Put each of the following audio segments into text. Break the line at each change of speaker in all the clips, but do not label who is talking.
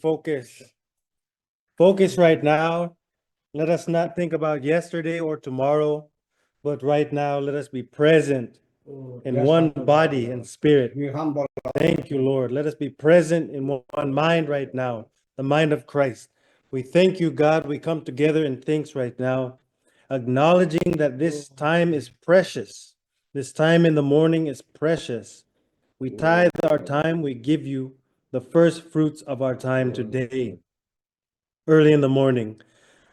focus. Focus right now. Let us not think about yesterday or tomorrow, but right now let us be present in one body and spirit.
We humble.
Thank you, Lord. Let us be present in one mind right now, the mind of Christ. We thank you, God. We come together in thanks right now, acknowledging that this time is precious. This time in the morning is precious. We tithe our time. We give you the first fruits of our time today, early in the morning.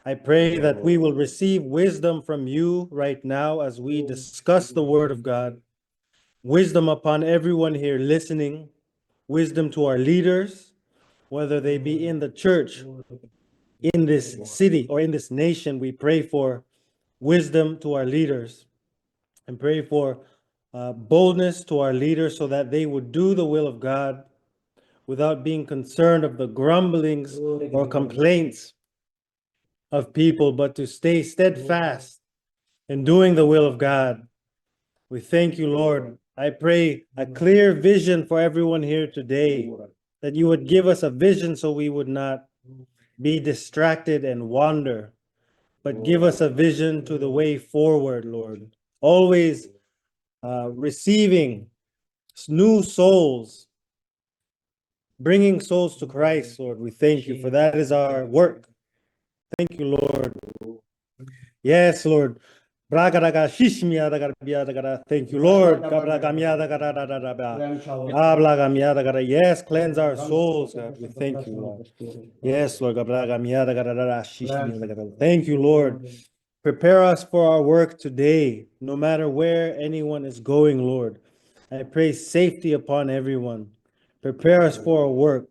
I pray that we will receive wisdom from you right now as we discuss the word of God. Wisdom upon everyone here listening, wisdom to our leaders, whether they be in the church, in this city, or in this nation. We pray for wisdom to our leaders and pray for boldness to our leaders so that they would do the will of God without being concerned of the grumblings or complaints of people, but to stay steadfast in doing the will of God. We thank you, Lord. I pray a clear vision for everyone here today, that you would give us a vision so we would not be distracted and wander, but give us a vision to the way forward, Lord. Always receiving new souls, bringing souls to Christ, Lord. We thank you, for that is our work. Thank you, Lord. Yes, Lord. Thank you, Lord. Yes, cleanse our souls, God. We thank you, Lord. Yes, Lord. Thank you, Lord. Prepare us for our work today, no matter where anyone is going, Lord. I pray safety upon everyone. Prepare us for our work.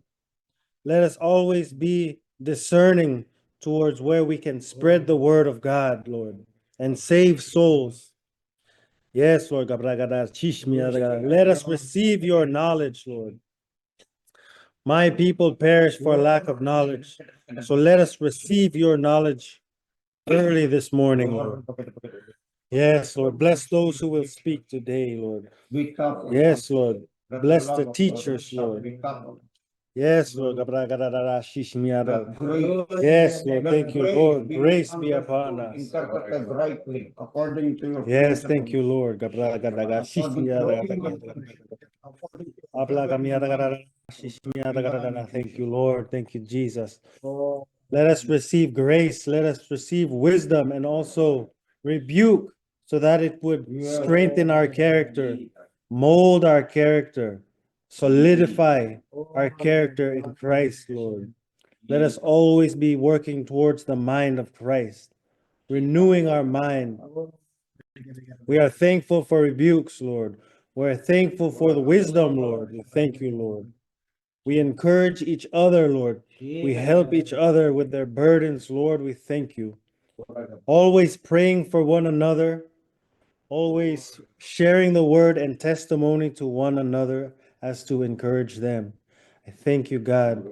Let us always be discerning towards where we can spread the word of God, Lord, and save souls. Yes, Lord. Let us receive your knowledge, Lord. My people perish for lack of knowledge. So let us receive your knowledge early this morning, Lord. Yes, Lord. Bless those who will speak today, Lord. Yes, Lord. Bless the teachers, Lord. Yes, Lord. Yes, Lord. Thank you, Lord. Grace be upon us. Yes, thank you, Lord. Thank you, Lord. Thank you, Jesus. Let us receive grace. Let us receive wisdom and also rebuke so that it would strengthen our character, mold our character, solidify our character in Christ, Lord. Let us always be working towards the mind of Christ, renewing our mind. We are thankful for rebukes, Lord. We're thankful for the wisdom, Lord. We thank you, Lord. We encourage each other, Lord. We help each other with their burdens, Lord. We thank you. Always praying for one another, always sharing the word and testimony to one another as to encourage them. I thank you, God.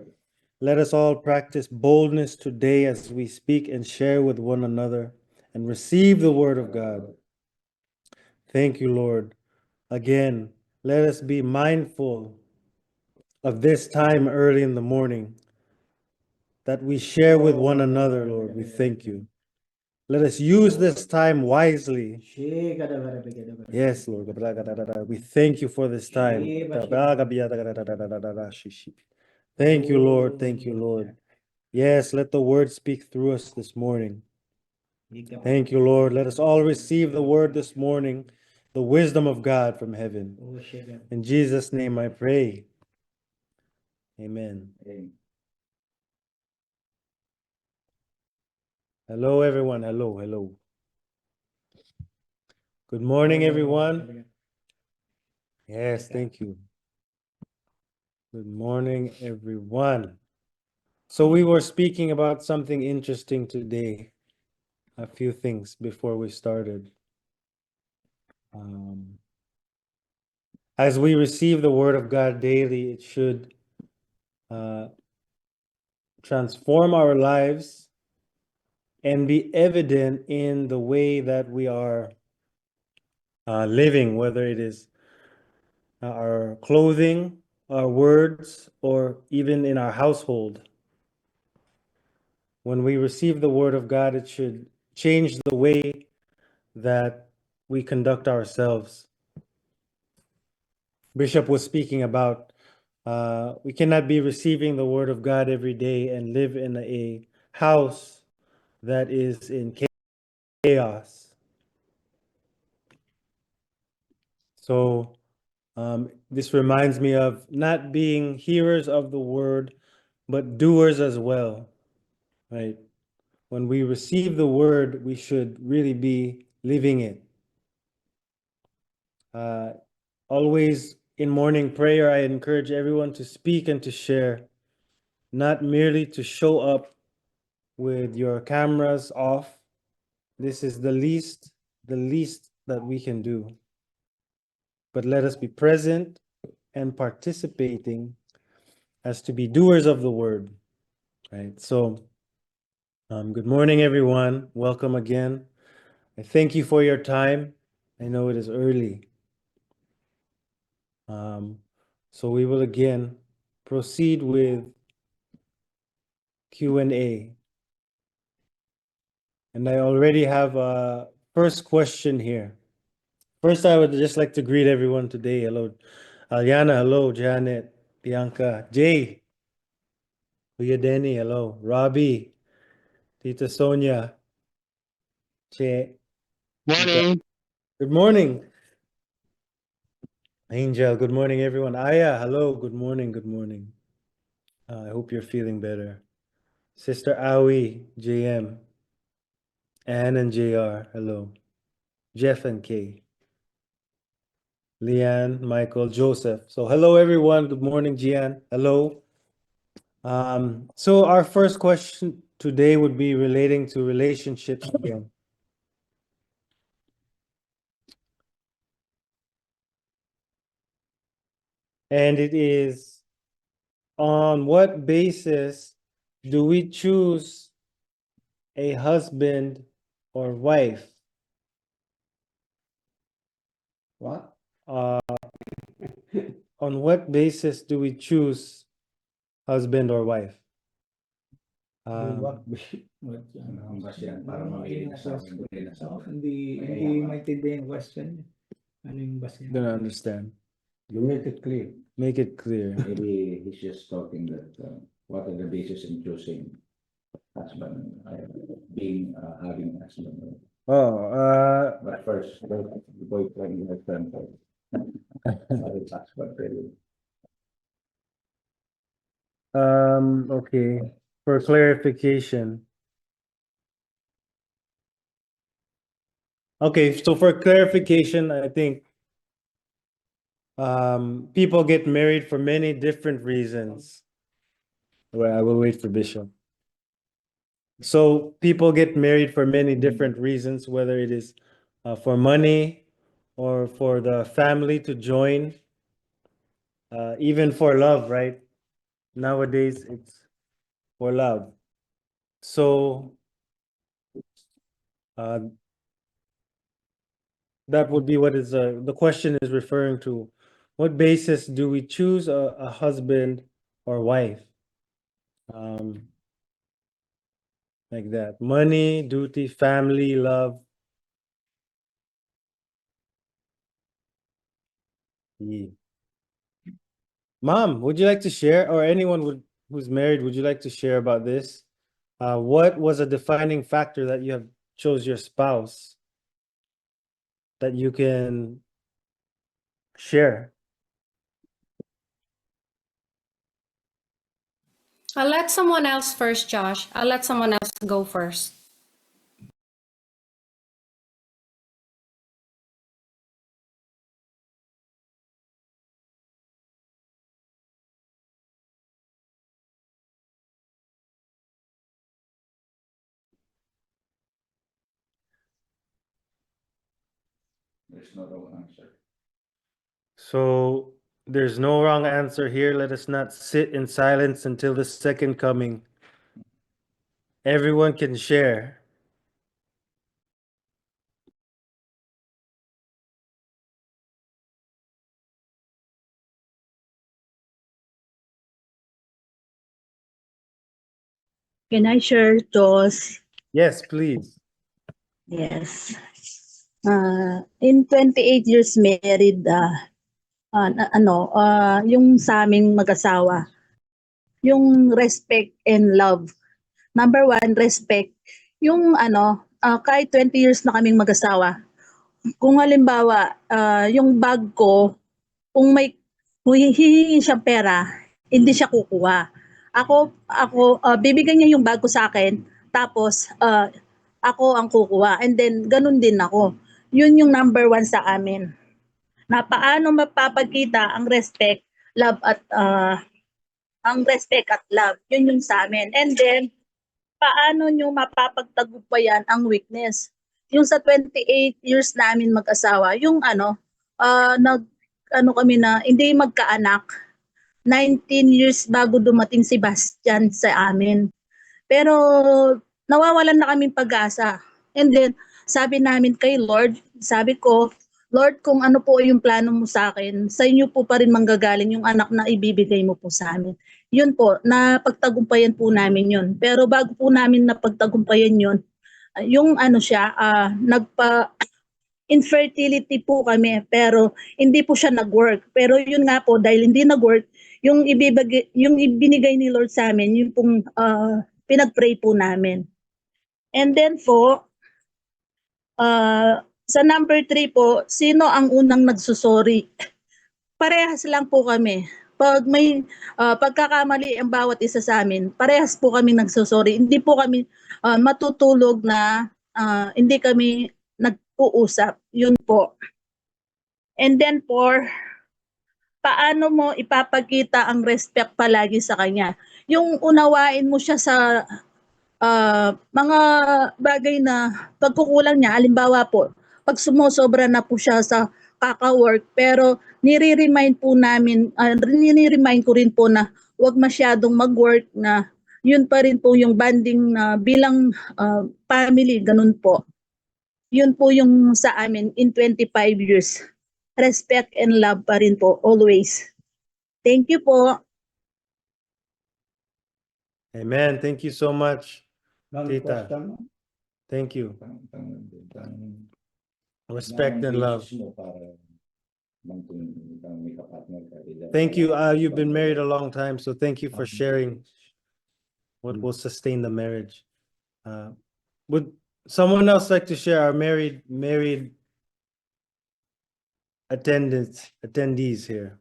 Let us all practice boldness today as we speak and share with one another and receive the word of God. Thank you, Lord. Again, let us be mindful of this time early in the morning that we share with one another, Lord. We thank you. Let us use this time wisely. Yes, Lord. We thank you for this time. Thank you, Lord. Thank you, Lord. Yes, let the word speak through us this morning. Thank you, Lord. Let us all receive the word this morning, the wisdom of God from heaven. In Jesus' name I pray. Amen. Hello, everyone. Hello, hello. Good morning, everyone. Yes, thank you. Good morning, everyone. So we were speaking about something interesting today. A few things before we started. As we receive the word of God daily, it should transform our lives and be evident in the way that we are living, whether it is our clothing, our words, or even in our household. when we receive the word of God, it should change the way that we conduct ourselves. Bishop was speaking about we cannot be receiving the word of God every day and live in a house that is in chaos. So this reminds me of not being hearers of the word, but doers as well, right? When we receive the word, we should really be living it. Always in morning prayer, I encourage everyone to speak and to share, not merely to show up with your cameras off. This is the least that we can do. But let us be present and participating as to be doers of the word, right? So, good morning, everyone. Welcome again. I thank you for your time. I know it is early. So we will again proceed with Q&A. And I already have a first question here. First, I would just like to greet everyone today. Hello, Aliana. Hello, Janet, Bianca, Jay, Kuya Denny. Hello, Robbie, Tita Sonia, Che.
Morning.
Good morning, Angel. Good morning, everyone. Aya. Hello. Good morning. Good morning. I hope you're feeling better. Sister Awi, JM, Ann and JR. Hello. Jeff and Kay. Leanne, Michael, Joseph. So hello everyone. Good morning, Gian. Hello. So our first question today would be relating to relationships again. And it is, on what basis do we choose a husband or wife?
What?
On what basis do we choose husband or wife?
What?
Ang basyan para mamili na sa akin, bumili na sa akin.
Hindi maintindihan yung question. Ano yung basya?
Don't understand.
You make it clear.
Make it clear.
Maybe he's just talking that what are the basis in choosing husband, being having husband.
Oh,
But first, the boyfriend, girlfriend first. Marriage husband, really.
okay. For clarification. Okay, so for clarification, I think people get married for many different reasons. Well, I will wait for Bishop. So people get married for many different reasons, whether it is for money or for the family to join, even for love, right? Nowadays, it's for love. So that would be what is the question is referring to. What basis do we choose a husband or wife? Like that. Money, duty, family, love. Yeah. Mom, would you like to share, or anyone who's married, would you like to share about this? What was a defining factor that you have chose your spouse that you can share?
I'll let someone else first, Josh. I'll let someone else go first.
There's no wrong answer.
So there's no wrong answer here. Let us not sit in silence until the second coming. Everyone can share.
Can I share, Jos?
Yes, please.
Yes. In 28 years married, yung sa aming mag-asawa, yung respect and love. Number one, respect. Yung kahit 20 years na kaming mag-asawa, kung halimbawa, yung bag ko, kung hihingi siya pera, hindi siya kukuha. Ako, bibigyan niya yung bag ko sa akin, tapos ako ang kukuha. And then, ganun din ako. Yun yung number one sa amin. Na paano mapapagkita ang respect at love. Yun yung sa amin. And then, paano nyo mapapagtagumpayan ang weakness? Yung sa 28 years namin mag-asawa, yung kami na hindi magkaanak, 19 years bago dumating si Bastian sa amin. Pero nawawalan na kaming pag-asa. And then, sabi namin kay Lord, sabi ko, Lord, kung ano po yung plano mo sa akin, sa inyo po pa rin manggagaling yung anak na ibibigay mo po sa amin. Yun po, napagtagumpayan po namin yun. Pero bago po namin napagtagumpayan yun, yung infertility po kami, pero hindi po siya nag-work. Pero yun nga po, dahil hindi nag-work, yung ibinigay ni Lord sa amin, yung pong pinag-pray po namin. And then po, sa number 3 po, sino ang unang nagsusorry? Parehas lang po kami. Pag may pagkakamali ang bawat isa sa amin, parehas po kami nagsusorry. Hindi po kami matutulog na hindi kami nag-uusap. Yun po. And then paano mo ipapakita ang respect palagi sa kanya? Yung unawain mo siya sa mga bagay na pagkukulang niya. Halimbawa po, pag sumusobra na po siya sa kaka-work, pero nire-remind ko rin po na huwag masyadong mag-work, na yun pa rin po yung banding na bilang family, ganun po. Yun po yung sa amin in 25 years. Respect and love pa rin po, always. Thank you po.
Amen. Thank you so much.
Ma'am,
Tita.
question mo?
Thank you.
Ang
Respect and love.
basis mo para may kapartner ka,
Thank you. You've been married a long time, so thank you for sharing what will sustain the marriage. Would someone else like to share our married attendees here?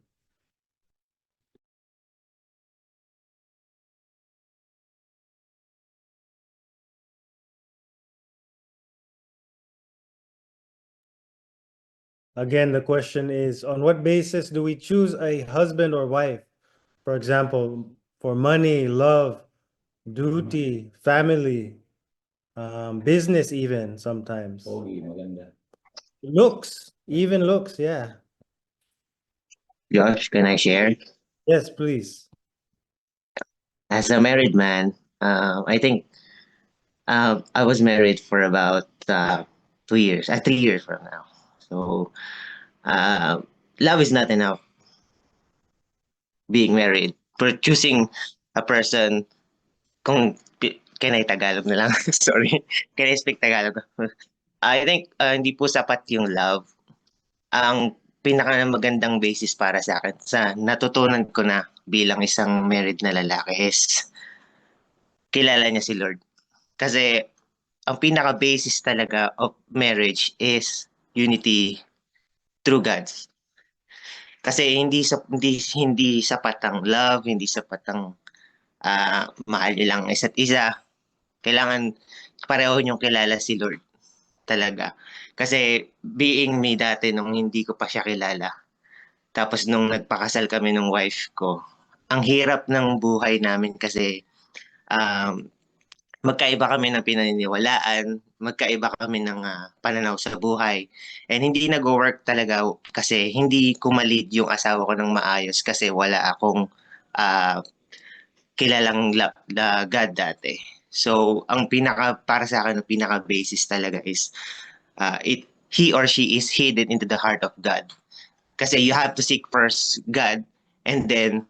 Again, the question is, on what basis do we choose a husband or wife? For example, for money, love, duty, family, business, even sometimes.
Pogi, maganda.
Looks, even looks, yeah.
Josh, can I share?
Yes, please.
As a married man, I think I was married for about 2 years, 3 years from now. So, love is not enough. Being married, for choosing a person, can I Tagalog na lang? Sorry. Can I speak Tagalog? I think hindi po sapat yung love. Ang pinakamagandang basis para sa akin, sa natutunan ko na bilang isang married na lalaki, is kilala niya si Lord. Kasi ang pinaka-basis talaga of marriage is unity through God. Kasi hindi sapat ang love, hindi sapat ang mahal niyo lang isa't isa. Kailangan pareho niyong kilala si Lord talaga. Kasi being me dati nung hindi ko pa siya kilala, tapos nung nagpakasal kami ng wife ko, ang hirap ng buhay namin kasi magkaiba kami ng pinaniniwalaan, magkaiba kami ng pananaw sa buhay. And hindi nag-work talaga kasi hindi ko ma-lead yung asawa ko ng maayos kasi wala akong kilalang God dati. So, para sa akin, ang pinaka-basis talaga is he or she is hidden into the heart of God. Kasi you have to seek first God, and then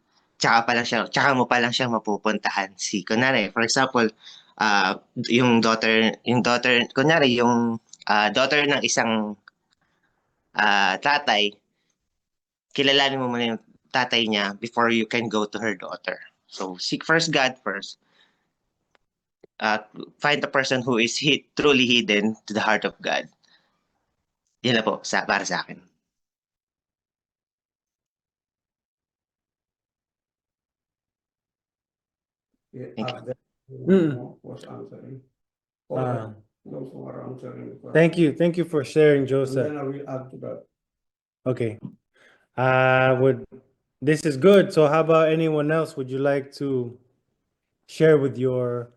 tsaka mo pa lang siya mapupuntahan. Kunwari, for example, yung daughter, kunwari, yung daughter ng isang tatay, kilalanin mo muna yung tatay niya before you can go to her daughter. So, seek first God first. Find the person who is truly hidden to the heart of God. Yan na po, para sa akin. Thank
Was answering.
Ah.
Those who are answering.
Thank you. Thank you for sharing,
And
Joseph.
then I will add to that.
Okay. This is good. So how about anyone else? Would you like to share with your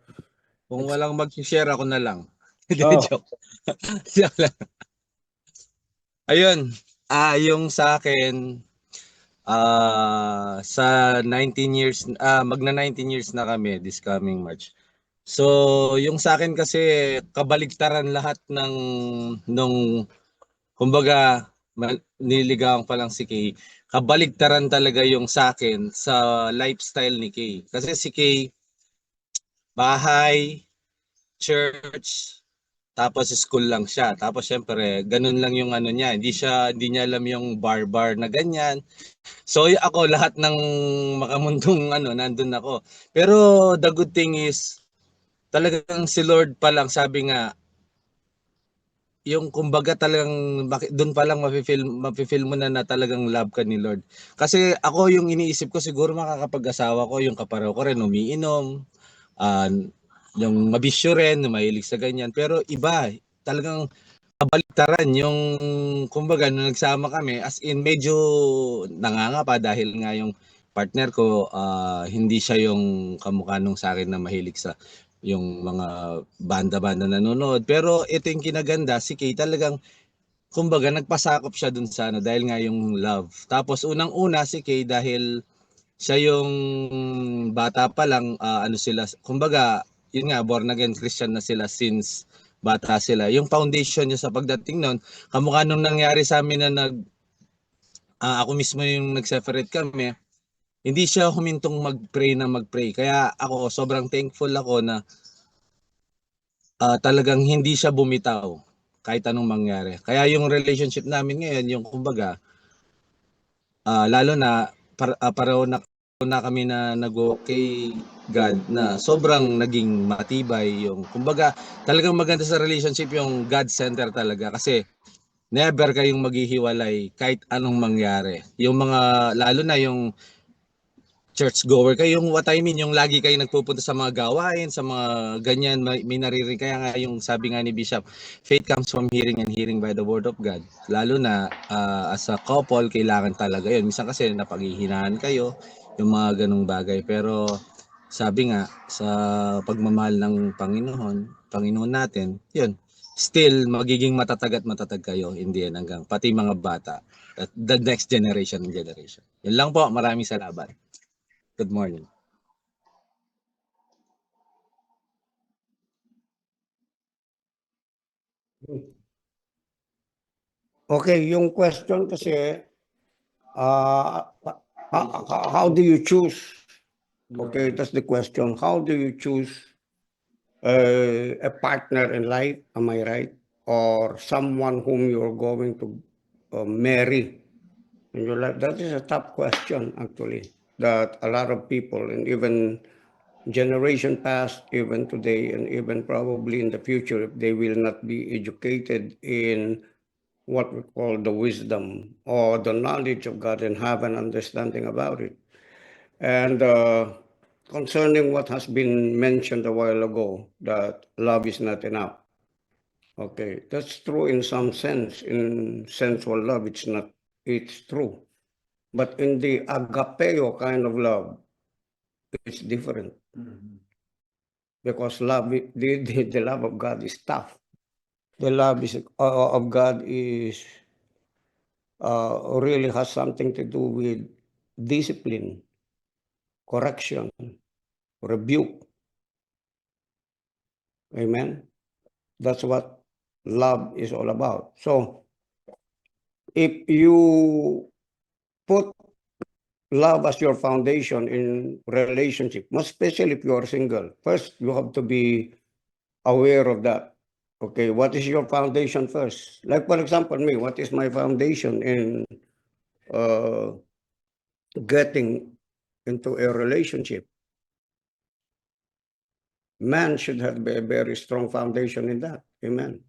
Kung walang mag-share, ako na lang. Hindi,
Oh.
joke. Joke lang. Ayun, yung sa akin, sa 19 years, magna 19 years na kami this coming March. So, yung sa akin kasi kabaligtaran lahat nung kumbaga niligawan pa lang si Kay. Kabaligtaran talaga yung sa akin sa lifestyle ni Kay. Kasi si Kay, bahay, church, tapos school lang siya. Tapos syempre, ganun lang yung ano niya. Hindi niya alam yung bar na ganyan. So ako lahat ng makamundong nandun ako. Pero the good thing is talagang si Lord pa lang, sabi nga, yung kumbaga talagang doon pa lang mafe-feel mo na talagang love ka ni Lord. Kasi ako yung iniisip ko, siguro makakapag-asawa ko yung kapareho ko rin umiinom, yung mabisyo rin, mahilig sa ganyan. Pero iba, talagang kabaliktaran yung kumbaga nung nagsama kami, as in medyo nangangapa dahil nga yung partner ko hindi siya yung kamukha nung sa akin na mahilig sa yung mga banda-banda nanonood. Pero ito yung kinaganda, si Kay talagang kumbaga nagpasakop siya dun sa dahil nga yung love. Tapos unang-una si Kay dahil siya yung bata pa lang, sila, kumbaga yun nga, born again Christian na sila since bata sila. Yung foundation niya sa pagdating nun, kamukha nung nangyari sa amin na ako mismo yung nag-separate kami, hindi siya humintong mag-pray. Kaya ako, sobrang thankful ako na talagang hindi siya bumitaw kahit anong mangyari. Kaya yung relationship namin ngayon, yung kumbaga, lalo na pareho na kami na nag-walk kay God na sobrang naging matibay yung kumbaga talagang maganda sa relationship yung God center talaga kasi never kayong maghihiwalay kahit anong mangyari. Yung mga lalo na yung church goer kayo, yung what I mean, yung lagi kayo nagpupunta sa mga gawain, sa mga ganyan, may naririnig. Kaya nga yung sabi nga ni Bishop, faith comes from hearing and hearing by the word of God. Lalo na as a couple, kailangan talaga yun. Minsan kasi napaghihinaan kayo, yung mga ganong bagay. Pero sabi nga, sa pagmamahal ng Panginoon natin, yun, still magiging matatag kayo in the end hanggang pati mga bata at the next generation. Yun lang po, maraming salamat. Good morning.
Okay, yung question kasi, how do you choose? Okay, that's the question. How do you choose a partner in life? Am I right? Or someone whom you're going to marry in your life? That is a tough question, actually, that a lot of people, and even generation past, even today, and even probably in the future, if they will not be educated in what we call the wisdom or the knowledge of God and have an understanding about it. And concerning what has been mentioned a while ago, that love is not enough. Okay, that's true in some sense. In sensual love, it's true. But in the agapeo kind of love, it's different. Because love, the love of God is tough. The love of God is really has something to do with discipline, correction, rebuke. Amen. That's what love is all about. So if you put love as your foundation in relationship, most especially if you are single. First, you have to be aware of that. Okay, what is your foundation first? Like for example, me, what is my foundation in uh, getting into a relationship? Man should have a very strong foundation in that. Amen.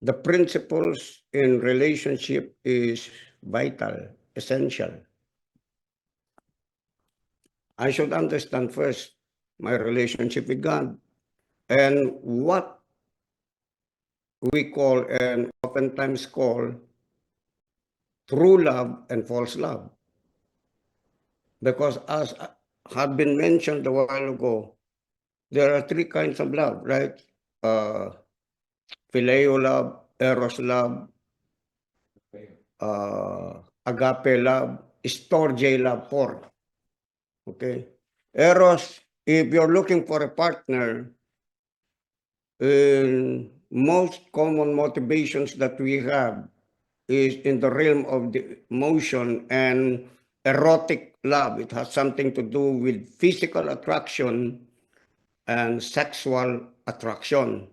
The principles in relationship is vital, essential. I should understand first my relationship with God and what we call and oftentimes call true love and false love. Because as had been mentioned a while ago, there are three kinds of love, right? Phileo love, eros love, agape love, storge love, for. Okay? Eros, if you're looking for a partner, most common motivations that we have is in the realm of the emotion and erotic love. It has something to do with physical attraction and sexual attraction.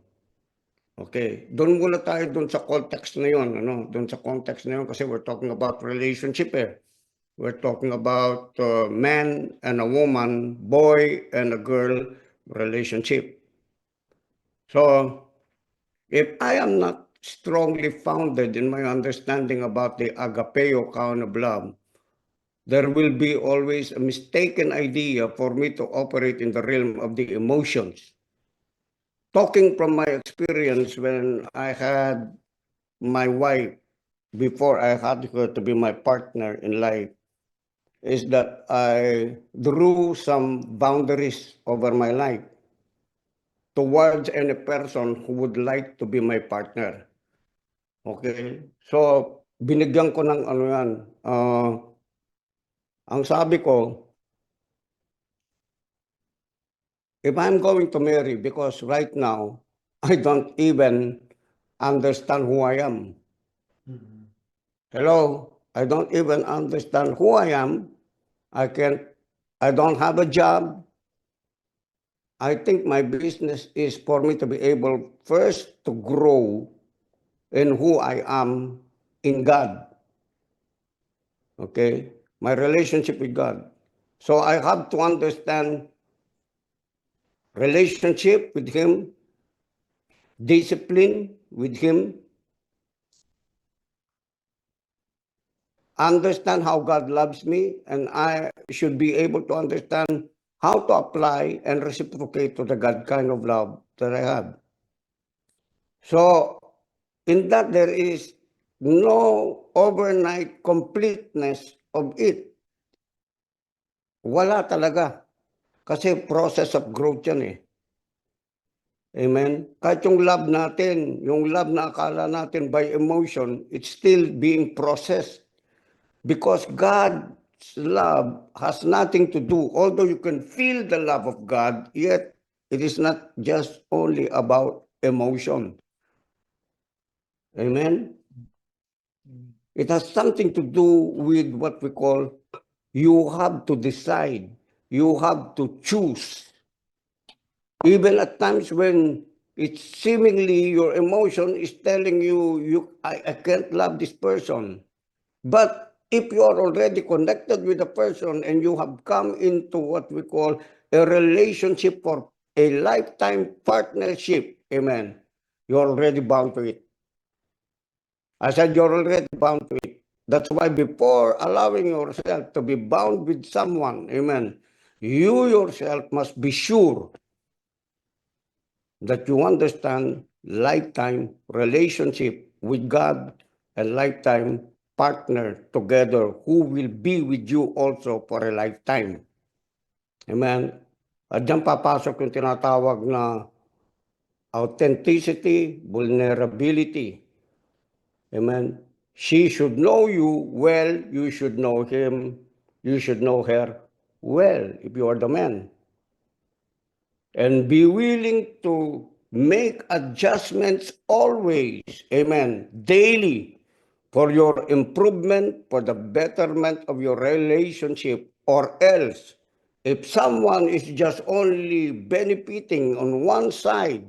Okay, doon muna tayo doon sa context na yun, ano? Doon sa context na yun kasi we're talking about relationship eh. We're talking about man and a woman, boy and a girl relationship. So, if I am not strongly founded in my understanding about the agapeo kind of love, there will be always a mistaken idea for me to operate in the realm of the emotions. Talking from my experience when I had my wife, before I had her to be my partner in life, is that I drew some boundaries over my life towards any person who would like to be my partner. Okay? So, binigyan ko ng ano yan. Ang sabi ko, if I'm going to marry, because right now, I don't even understand who I am. Hello? I don't even understand who I am. I don't have a job. I think my business is for me to be able first to grow in who I am in God. Okay? My relationship with God. So I have to understand relationship with Him, discipline with Him, understand how God loves me, and I should be able to understand how to apply and reciprocate to the God kind of love that I have. So, in that there is no overnight completeness of it. Wala talaga. Kasi process of growth yan eh. Amen? Kahit yung love natin, yung love na akala natin by emotion, it's still being processed. Because God's love has nothing to do, although you can feel the love of God, yet it is not just only about emotion. Amen? It has something to do with what we call, you have to decide, you have to choose. Even at times when it's seemingly your emotion is telling you, I can't love this person. But if you are already connected with a person and you have come into what we call a relationship for a lifetime partnership, amen, you're already bound to it. I said you're already bound to it. That's why before allowing yourself to be bound with someone, amen, you yourself must be sure that you understand lifetime relationship with God and lifetime partner together who will be with you also for a lifetime. Amen? At diyan papasok yung tinatawag na authenticity, vulnerability. Amen? She should know you well, you should know him, you should know her well if you are the man. And be willing to make adjustments always, amen, daily, for your improvement, for the betterment of your relationship, or else, if someone is just only benefiting on one side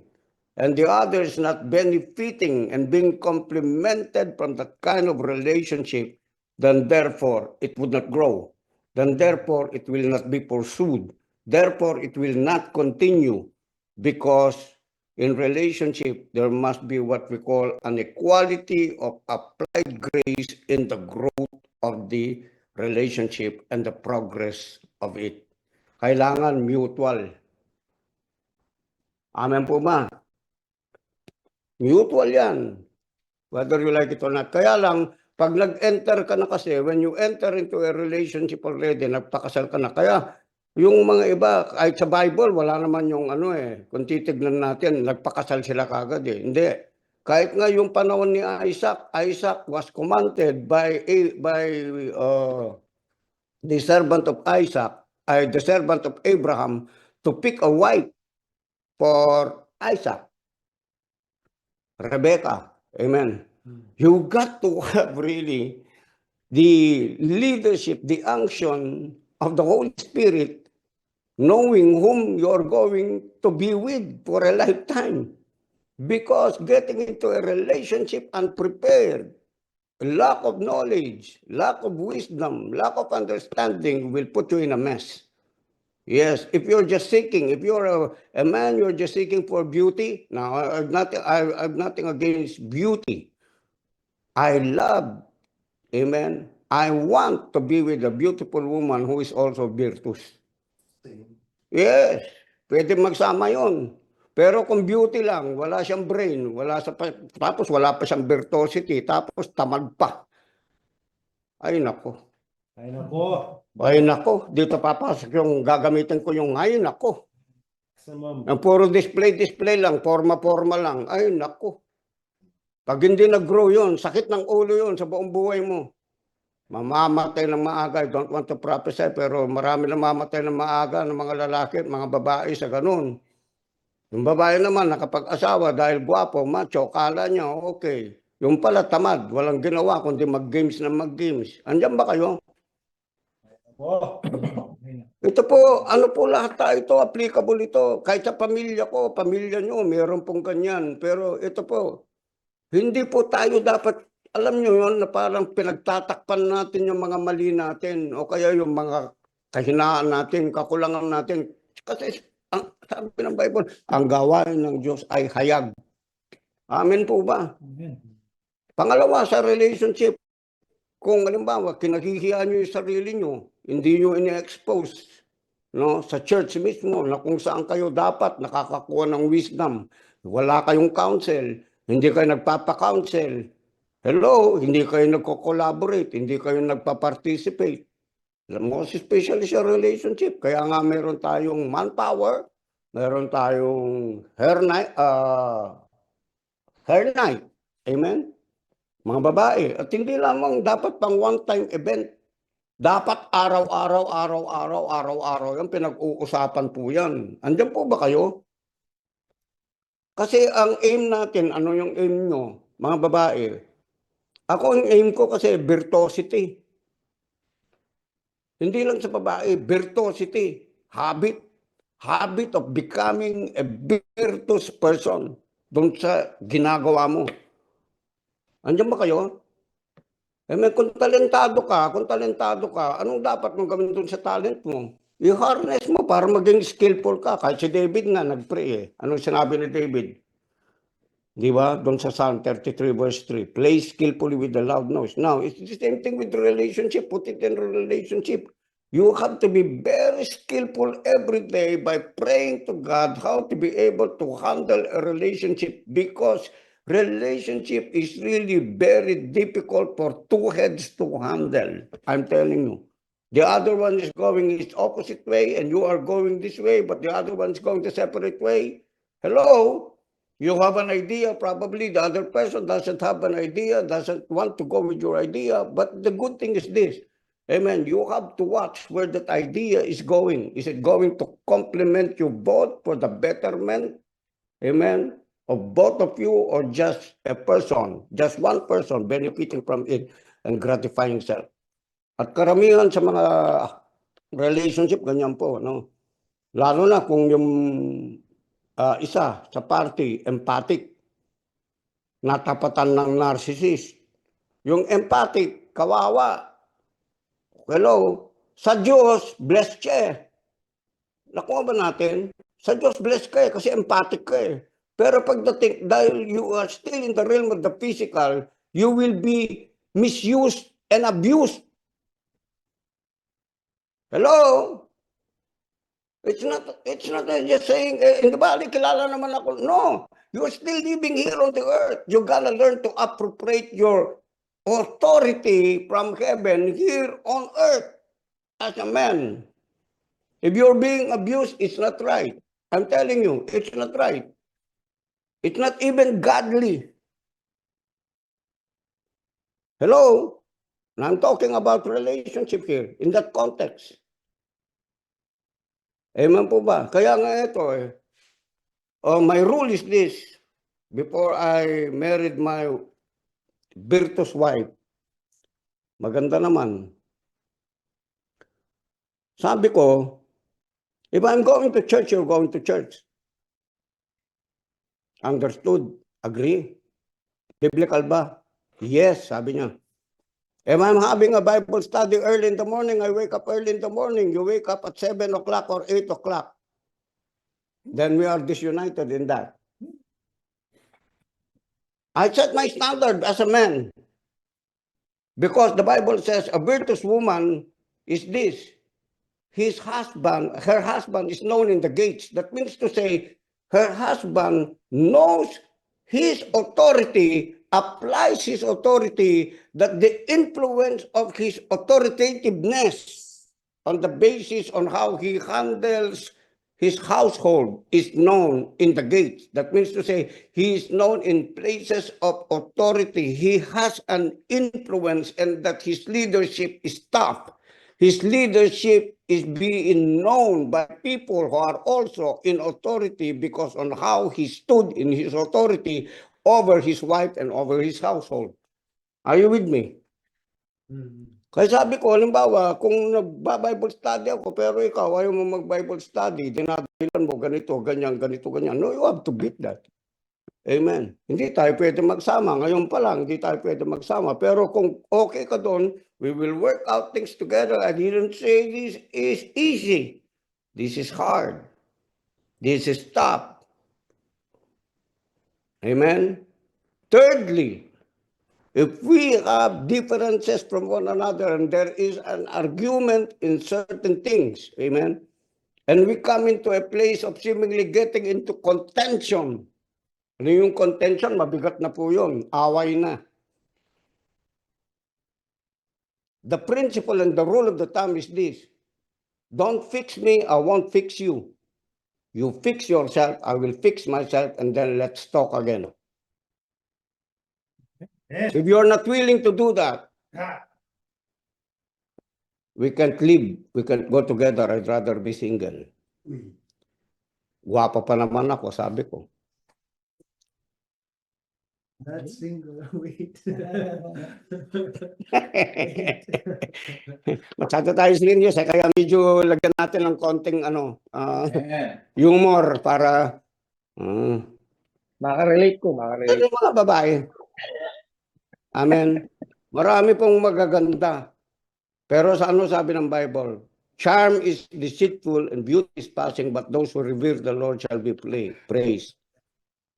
and the other is not benefiting and being complemented from that kind of relationship, then therefore it would not grow. Then therefore it will not be pursued. Therefore it will not continue, because in relationship, there must be what we call an equality of applied grace in the growth of the relationship and the progress of it. Kailangan mutual. Amen po ba? Mutual yan. Whether you like it or not. Kaya lang, pag nag-enter ka na kasi, when you enter into a relationship already, nagpakasal ka na. Kaya, yung mga iba, kahit sa Bible, wala naman yung ano eh. Kung titignan natin, nagpakasal sila kagad eh. Hindi. Kahit nga yung panahon ni Isaac, Isaac was commanded by the servant of Isaac, the servant of Abraham, to pick a wife for Isaac. Rebecca. Amen. You got to have really the leadership, the unction of the Holy Spirit, knowing whom you're going to be with for a lifetime. Because getting into a relationship unprepared, lack of knowledge, lack of wisdom, lack of understanding will put you in a mess. Yes, if you're just seeking, if you're a man, you're just seeking for beauty. Now, I've nothing against beauty. I love, amen, I want to be with a beautiful woman who is also virtuous. Yes, pwede magsama yon. Pero kung beauty lang, wala siyang brain, tapos wala pa siyang virtuosity, tapos tamad pa. Ay nako.
Ay nako.
Ay nako, dito papasok yung gagamitin ko yung ay nako.
Maximum.
Ang puro display lang, forma lang. Ay nako. Pag hindi nag-grow yun, sakit ng ulo yun sa buong buhay mo. Mamamatay ng maaga. I don't want to prophesy, pero marami na mamamatay ng maaga ng mga lalaki at mga babae sa ganun. Yung babae naman nakapag-asawa dahil gwapo, macho, kala niya okay. Yung pala tamad, walang ginawa kundi mag-games na mag-games. Andiyan ba kayo?
Oh.
Ito po, ano po lahat tayo ito, applicable ito. Kahit sa pamilya ko, pamilya nyo, mayroon pong ganyan. Pero ito po, hindi po tayo dapat, alam nyo yun, na parang pinagtatakpan natin yung mga mali natin o kaya yung mga kahinaan natin, kakulangan natin. Kasi sabi ng Bible, ang gawain ng Diyos ay hayag. Amen po ba?
Amen.
Pangalawa, sa relationship, kung halimbawa, kinahihiyan nyo yung sarili nyo, hindi nyo ine-expose, no, sa church mismo, na kung saan kayo dapat nakakakuha ng wisdom, wala kayong counsel, hindi kayo nagpapa-counsel, hello, hindi kayo nagko-collaborate, hindi kayo nagpa-participate. Most especially sa relationship. Kaya nga meron tayong manpower, meron tayong hair night. Amen? Mga babae. At hindi lamang dapat pang one-time event. Dapat araw-araw. Yan pinag-uusapan po yan. Andiyan po ba kayo? Kasi ang aim natin, ano yung aim nyo, mga babae? Ako ang aim ko kasi virtuosity. Hindi lang sa babae, virtuosity, habit of becoming a virtuous person doon sa ginagawa mo. Andiyan ba kayo? Kung talentado ka, anong dapat mong gawin doon sa talent mo? I-harness mo para maging skillful ka. Kahit si David nga nag-pray eh. Anong sinabi ni David? Di ba? Doon sa Psalm 33 verse 3. Play skillfully with the loud noise. Now, it's the same thing with relationship. Put it in relationship. You have to be very skillful every day by praying to God how to be able to handle a relationship, because relationship is really very difficult for two heads to handle. I'm telling you. The other one is going its opposite way and you are going this way, but the other one is going the separate way. Hello? You have an idea, probably the other person doesn't have an idea, doesn't want to go with your idea. But the good thing is this, amen, you have to watch where that idea is going. Is it going to complement you both for the betterment, amen, of both of you or just a person, just one person benefiting from it and gratifying self? At karamihan sa mga relationship, ganyan po, no? Lalo na kung yung isa sa party, empathic, natapatan ng narcissist. Yung empathic, kawawa. Hello, sa Diyos, blessed siya eh. Nakuha ba natin? Sa Diyos, blessed ka eh, kasi empathic ka eh. Pero pagdating, dahil you are still in the realm of the physical, you will be misused and abused. Hello? It's not just saying, in the body, kilala naman ako. No, you're still living here on the earth. You gotta learn to appropriate your authority from heaven here on earth as a man. If you're being abused, it's not right. I'm telling you, it's not right. It's not even godly. Hello? And I'm talking about relationship here in that context. Amen po ba? Kaya nga ito eh. My rule is this. Before I married my virtuous wife, maganda naman. Sabi ko, if I'm going to church, you're going to church. Understood? Agree? Biblical ba? Yes, sabi niya. If I'm having a Bible study early in the morning, I wake up early in the morning. You wake up at 7 o'clock or 8 o'clock. Then we are disunited in that. I set my standard as a man. Because the Bible says a virtuous woman is this. Her husband is known in the gates. That means to say, her husband knows his authority, applies his authority, that the influence of his authoritativeness on the basis on how he handles his household is known in the gates. That means to say, he is known in places of authority. He has an influence and that his leadership is tough. His leadership is being known by people who are also in authority because on how he stood in his authority over his wife and over his household. Are you with me? Kaya sabi ko, halimbawa, kung nagba-Bible study ako, pero ikaw ayaw mo mag-Bible study, dinadahilan mo ganito, ganyan, ganito, ganyan. No, you have to beat that. Amen. Hindi tayo pwede magsama. Ngayon pa lang, hindi tayo pwede magsama. Pero kung okay ka doon, we will work out things together. I didn't say this is easy. This is hard. This is tough. Amen. Thirdly, if we have differences from one another and there is an argument in certain things, amen, and we come into a place of seemingly getting into contention. Ano yung contention? Mabigat na po yun. Away na. The principle and the rule of the thumb is this. Don't fix me, I won't fix you. You fix yourself, I will fix myself, and then let's talk again. If you're not willing to do that, we can't live, we can't go together, I'd rather be single. Guwapo pa naman ako, sabi ko.
Not single, wait.
Masyado tayo serious eh, kaya medyo lagyan natin ng konting humor para
Makarelate ko, makarelate.
yung mga babae. Amen. Marami pong magaganda. Pero sa ano sabi ng Bible? Charm is deceitful and beauty is passing, but those who revere the Lord shall be praised.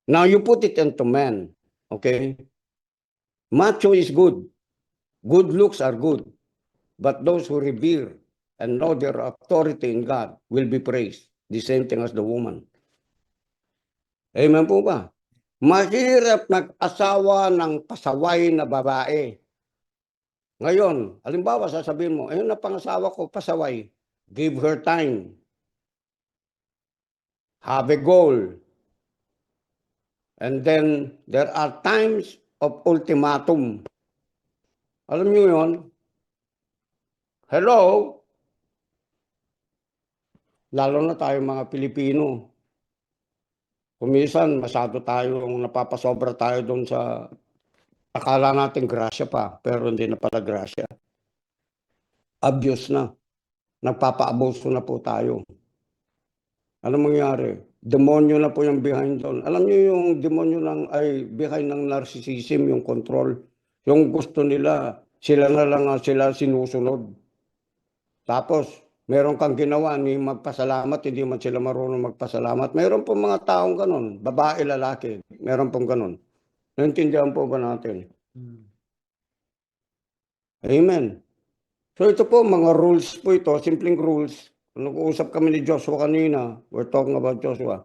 Now you put it into men. Okay? Macho is good. Good looks are good. But those who revere and know their authority in God will be praised. The same thing as the woman. Amen po ba? Mahirap mag-asawa ng pasaway na babae. Ngayon, halimbawa sasabihin mo, ayun na pangasawa ko, pasaway. Give her time. Have a goal. And then, there are times of ultimatum. Alam niyo yun? Hello? Lalo na tayo mga Pilipino. Kumisan, masyado tayong napapasobra tayo doon sa akala natin grasya pa, pero hindi na pala grasya. Abuse na. Nagpapa-abuso na po tayo. Ano mangyari? Demonyo na po yung behind doon. Alam niyo yung demonyo behind ng narcissism, yung control. Yung gusto nila, sila na lang sila sinusunod. Tapos, meron kang ginawa, ni magpasalamat, hindi man sila marunong magpasalamat. Meron po mga taong ganun, babae, lalaki, meron pong ganun. Naintindihan po ba natin? Amen. So ito po, mga rules po ito, simpleng rules. Nag-uusap kami ni Joshua kanina, we're talking about Joshua.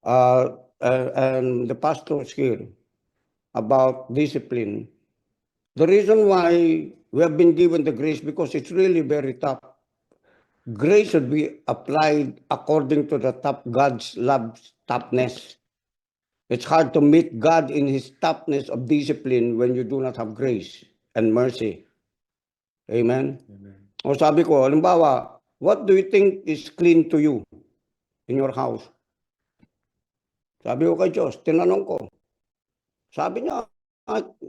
And the pastors here, about discipline. The reason why we have been given the grace, because it's really very tough. Grace should be applied according to the God's love toughness. It's hard to meet God in His toughness of discipline when you do not have grace and mercy. Amen? O sabi ko, halimbawa, what do you think is clean to you in your house? Sabi ko kay Diyos, tinanong ko. Sabi niya,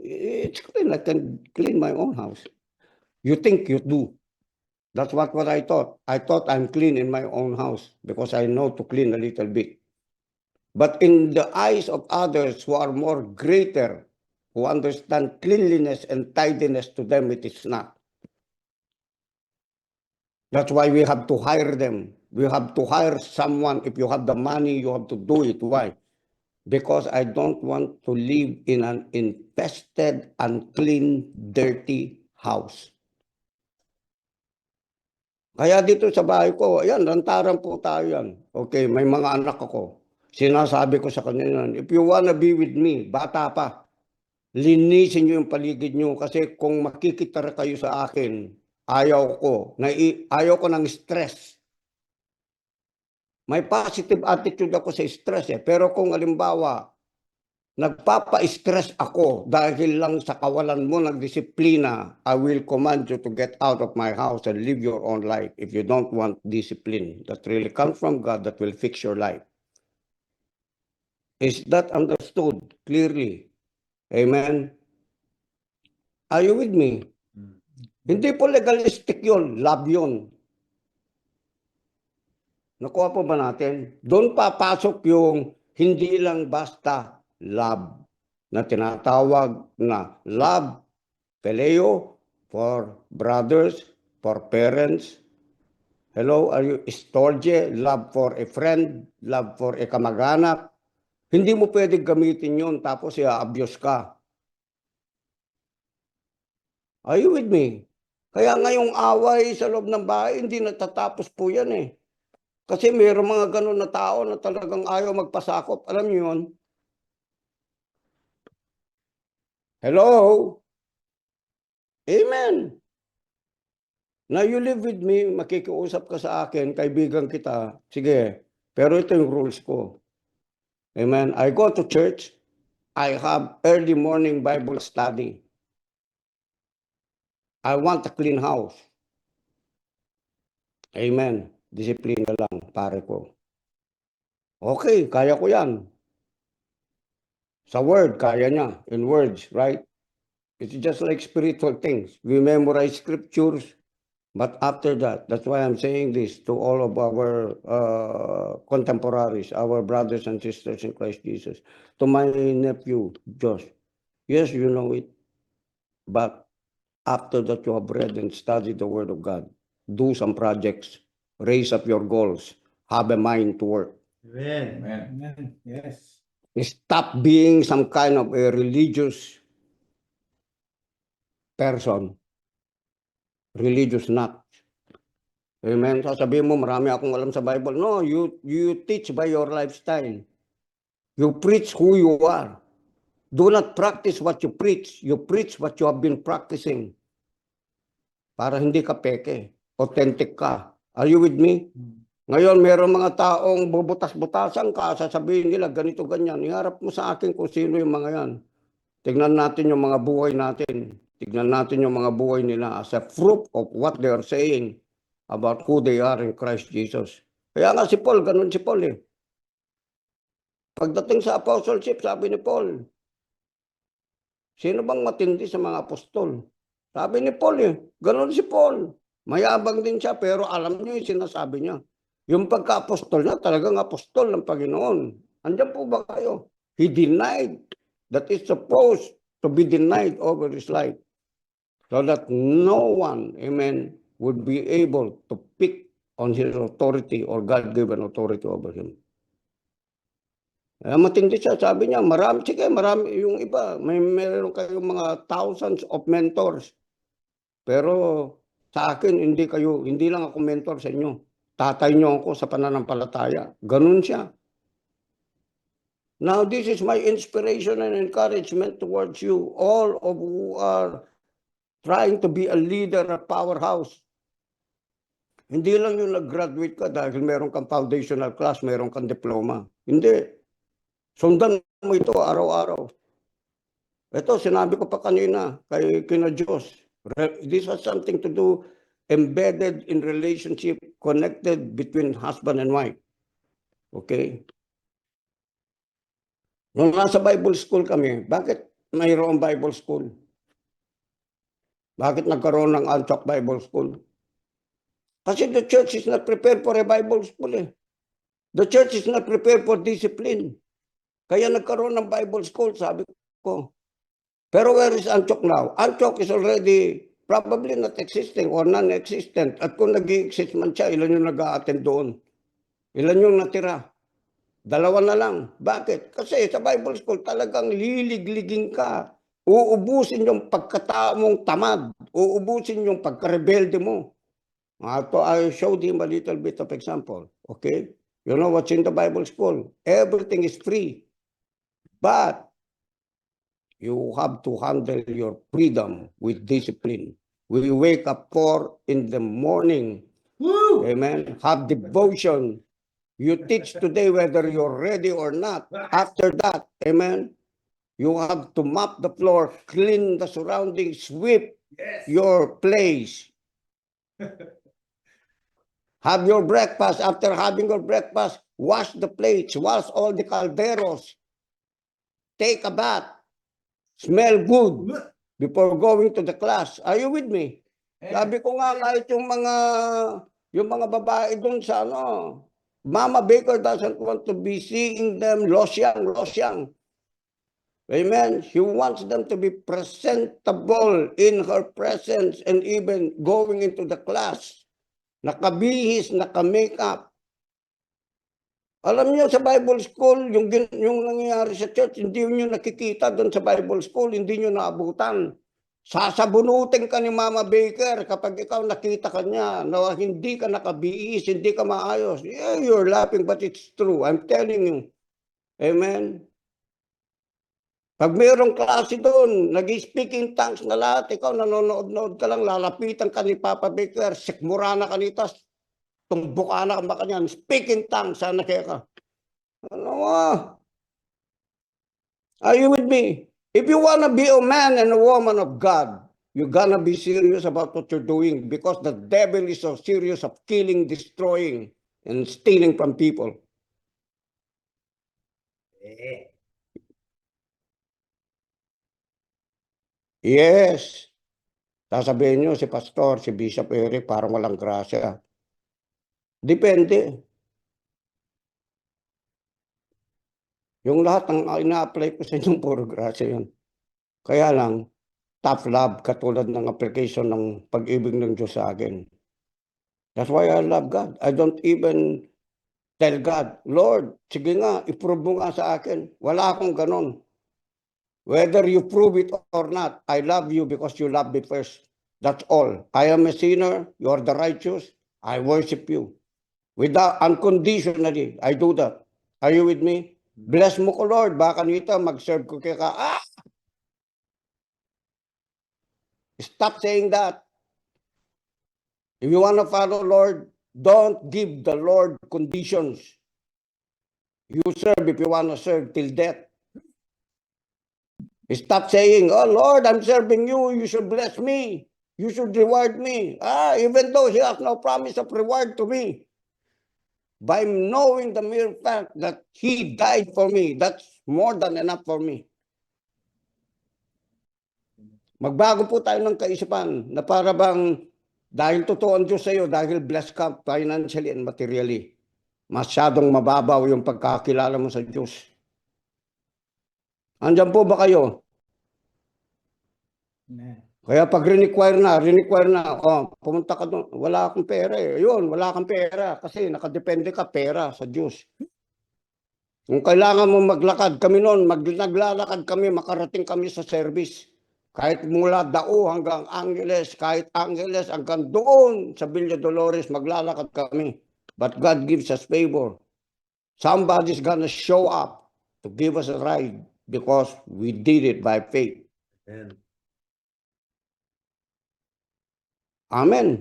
it's clean. I can clean my own house. You think you do. That's what I thought. I thought I'm clean in my own house because I know to clean a little bit. But in the eyes of others who are more greater, who understand cleanliness and tidiness, to them it is not. That's why we have to hire them. We have to hire someone. If you have the money, you have to do it. Why? Because I don't want to live in an infested, unclean, dirty house. Kaya dito sa bahay ko, ayan, lantaran po tayo yan. Okay, may mga anak ako. Sinasabi ko sa kanila, if you wanna be with me, bata pa, linisin nyo yung paligid nyo kasi kung makikita kayo sa akin, ayaw ko ng stress. May positive attitude ako sa stress pero kung halimbawa, nagpapa-stress ako dahil lang sa kawalan mo ng disiplina, I will command you to get out of my house and live your own life if you don't want discipline that really comes from God that will fix your life. Is that understood clearly? Amen? Are you with me? Hindi po legalistic yun, love yun. Nakuha po ba natin? Doon papasok yung hindi lang basta love na tinatawag na love, phileo, for brothers, for parents. Hello, are you storge? Love for a friend, love for a kamag-anak. Hindi mo pwedeng gamitin yun tapos i-abuse ka. Are you with me? Kaya ngayong away sa loob ng bahay, hindi natatapos po yan eh. Kasi mayroong mga ganun na tao na talagang ayaw magpasakop. Alam niyo yun? Hello? Amen. Now you live with me, makikiusap ka sa akin, kaibigan kita. Sige, pero ito yung rules ko. Amen. I go to church. I have early morning Bible study. I want a clean house. Amen. Disiplina lang, pare ko. Okay, kaya ko yan. Sa word, kaya niya. In words, right? It's just like spiritual things. We memorize scriptures, but after that, that's why I'm saying this to all of our contemporaries, our brothers and sisters in Christ Jesus. To my nephew, Josh, yes, you know it, but after that you have read and studied the Word of God, do some projects, raise up your goals, have a mind to work.
Amen.
Amen. Yes.
Stop being some kind of a religious person. Religious not. Amen. Sasabihin mo, marami akong alam sa Bible. No, you teach by your lifestyle. You preach who you are. Do not practice what you preach. You preach what you have been practicing. Para hindi ka peke. Authentic ka. Are you with me? Ngayon, mayroong mga taong bubutas-butasan ka, sasabihin nila, ganito, ganyan. Iharap mo sa akin kung sino yung mga yan. Tignan natin yung mga buhay natin. Tignan natin yung mga buhay nila as a fruit of what they are saying about who they are in Christ Jesus. Kaya nga si Paul, ganun si Paul eh. Pagdating sa apostleship, sabi ni Paul, sino bang matindi sa mga apostol? Sabi ni Paul ganun si Paul. Mayabang din siya, pero alam niyo yung sinasabi niya. Yung pagka-apostol niya, talagang apostol ng Panginoon. Andiyan po ba kayo? He denied that is supposed to be denied over his life. So that no one, amen, would be able to pick on his authority or God-given authority over him. Matindi siya, sabi niya, marami yung iba, meron kayong mga thousands of mentors. Pero sa akin, hindi lang ako mentor sa inyo. Tatay niyo ako sa pananampalataya. Ganun siya. Now, this is my inspiration and encouragement towards you, all of who are trying to be a leader at Powerhouse. Hindi lang yung nag-graduate ka dahil meron kang foundational class, meron kang diploma. Hindi. Sundan mo ito araw-araw. Ito, sinabi ko pa kanina kina Diyos. This has something to do embedded in relationship, connected between husband and wife. Okay? Nung nasa Bible school kami, bakit mayroong Bible school? Bakit nagkaroon ng Antioch Bible School? Kasi the church is not prepared for a Bible school The church is not prepared for discipline. Kaya nagkaroon ng Bible school, sabi ko. Pero where is Antioch now? Antioch is already probably not existing or non-existent. At kung nag-i-exist man siya, ilan yung nag-a-attend doon? Ilan yung natira? 2 na lang. Bakit? Kasi sa Bible school talagang liligligin ka. Uubusin yung pagkatao mong tamad. Uubusin yung pagkarebelde mo. I showed him a little bit of example. Okay? You know what's in the Bible school? Everything is free. But you have to handle your freedom with discipline. We wake up 4 in the morning.
Woo!
Amen. Have devotion. You teach today whether you're ready or not. After that, amen, you have to mop the floor, clean the surroundings, sweep your place. Have your breakfast. After having your breakfast, wash the plates, wash all the calderos. Take a bath. Smell good before going to the class. Are you with me? Sabi ko nga, kahit yung mga babae doon sa Mama Baker doesn't want to be seeing them losyang. Amen. She wants them to be presentable in her presence and even going into the class. Nakabihis, naka-makeup. Alam niyo sa Bible school, yung nangyayari sa church, hindi niyo nakikita doon sa Bible school, hindi niyo naabutan. Sasabunutin ka ni Mama Baker kapag ikaw nakita ka niya na hindi ka nakabihis, hindi ka maayos. Yeah, you're laughing, but it's true. I'm telling you. Amen. Pag mayroong klase doon, nag-speaking tongues na lahat, ikaw nanonood-nood ka lang, lalapitan ka ni Papa Baker, sikmurana ka nitas, tumbuka na ka ba kanyan, speaking tongues, sana kaya ka. Are you with me? If you want to be a man and a woman of God, you're gonna be serious about what you're doing because the devil is so serious of killing, destroying, and stealing from people. Yes. Sasabihin nyo, si Pastor, si Bishop Eric, parang walang grasya. Depende. Yung lahat ng ina-apply ko sa inyong puro grasya yun. Kaya lang, tough love, katulad ng application ng pag-ibig ng Diyos sa akin. That's why I love God. I don't even tell God, Lord, sige nga, i-prove mo nga sa akin. Wala akong ganon. Whether you prove it or not, I love you because you love me first. That's all. I am a sinner. You are the righteous. I worship you. Without unconditionally, I do that. Are you with me? Bless mo ko, Lord. Baka nito, mag-serve ko kaya ka. Stop saying that. If you want to follow Lord, don't give the Lord conditions. You serve if you want to serve till death. Stop saying, oh Lord, I'm serving you. You should bless me. You should reward me. Even though he has no promise of reward to me. by knowing the mere fact that He died for me, that's more than enough for me. Magbago po tayo ng kaisipan na para bang dahil totoo ang Diyos sa iyo, dahil blessed ka financially and materially, masyadong mababaw yung pagkakilala mo sa Diyos. Andyan po ba kayo?
Amen.
Kaya pag require na, oh, pumunta ka doon, wala akong pera eh. Yun, wala kang pera kasi nakadepende ka pera sa Diyos. Kung kailangan mo maglakad, kami noon, naglalakad kami, makarating kami sa service. Kahit mula Dao hanggang Angeles, kahit Angeles hanggang doon sa Villa Dolores, maglalakad kami. But God gives us favor. Somebody's gonna show up to give us a ride because we did it by faith.
Amen.
Amen.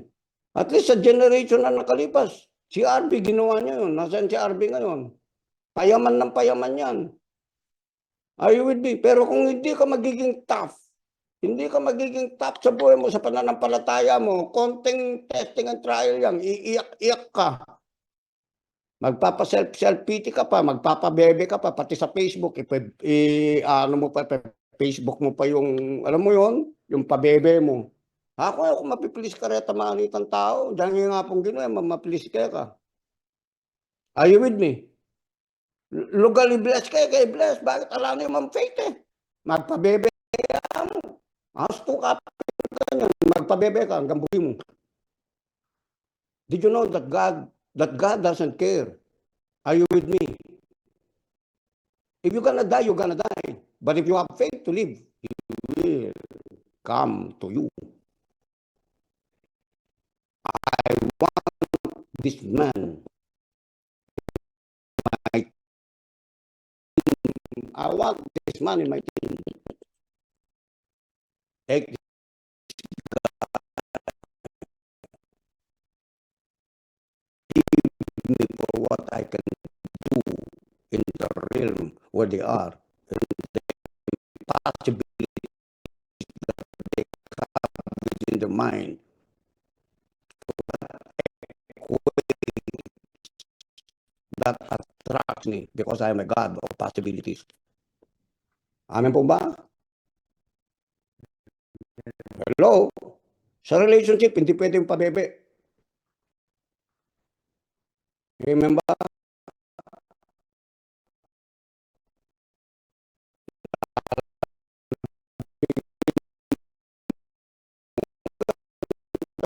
At least sa generation na nakalipas, si RB ginawa niya yun. Nasaan si RB ngayon? Payaman ng payaman yan. Are you with me? Pero kung hindi ka magiging tough sa buhay mo, sa pananampalataya mo, konting testing and trial yan, iiyak-iyak ka. Magpapa-self-pity ka pa, magpapabebe ka pa, pati sa Facebook, Facebook mo pa yung, alam mo yon, yung pabebe mo. Ako mapiplis ka rin tamanitang tao. Diyan nga pong ginawa, mapiplis ka. Are you with me? Locally blessed kay blessed. Bakit ala na yung faith eh? Magpabebe ka mo. Asto ka pa niyan. Magpabebe ka hanggang buhay mo. Did you know that God doesn't care? Are you with me? If you're gonna die, you're gonna die. But if you have faith to live, He will come to you. I want this man. I want this man in my team. Take me for what I can do in the realm where they are, and the possibilities that they have within the mind. That attracts me because I am a God of possibilities. Amen po ba? Hello? Sa relationship, hindi pwedeng pabebe. Amen ba?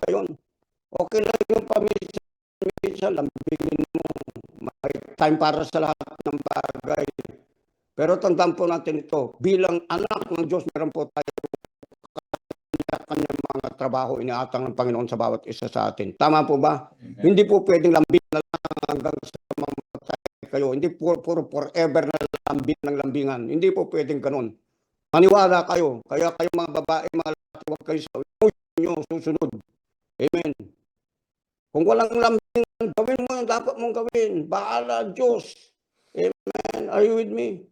Ayun. Okay lang yung pamilya, lambingin mo. May time para sa lahat ng bagay. Pero tandaan po natin ito, bilang anak ng Diyos, meron po tayo kanyang mga trabaho iniatang ng Panginoon sa bawat isa sa atin. Tama po ba? Hindi po pwedeng lambing na lang hanggang sa mamatay kayo. Hindi puro forever na lambing ng lambingan. Hindi po pwedeng ganun. Maniwala kayo. Kaya kayo mga babae, mga lalaki, huwag kayo sa inyo susunod. Amen. Kung walang lambingan, gawin mo yung dapat mong gawin. Bahala Diyos. Amen. Are you with me?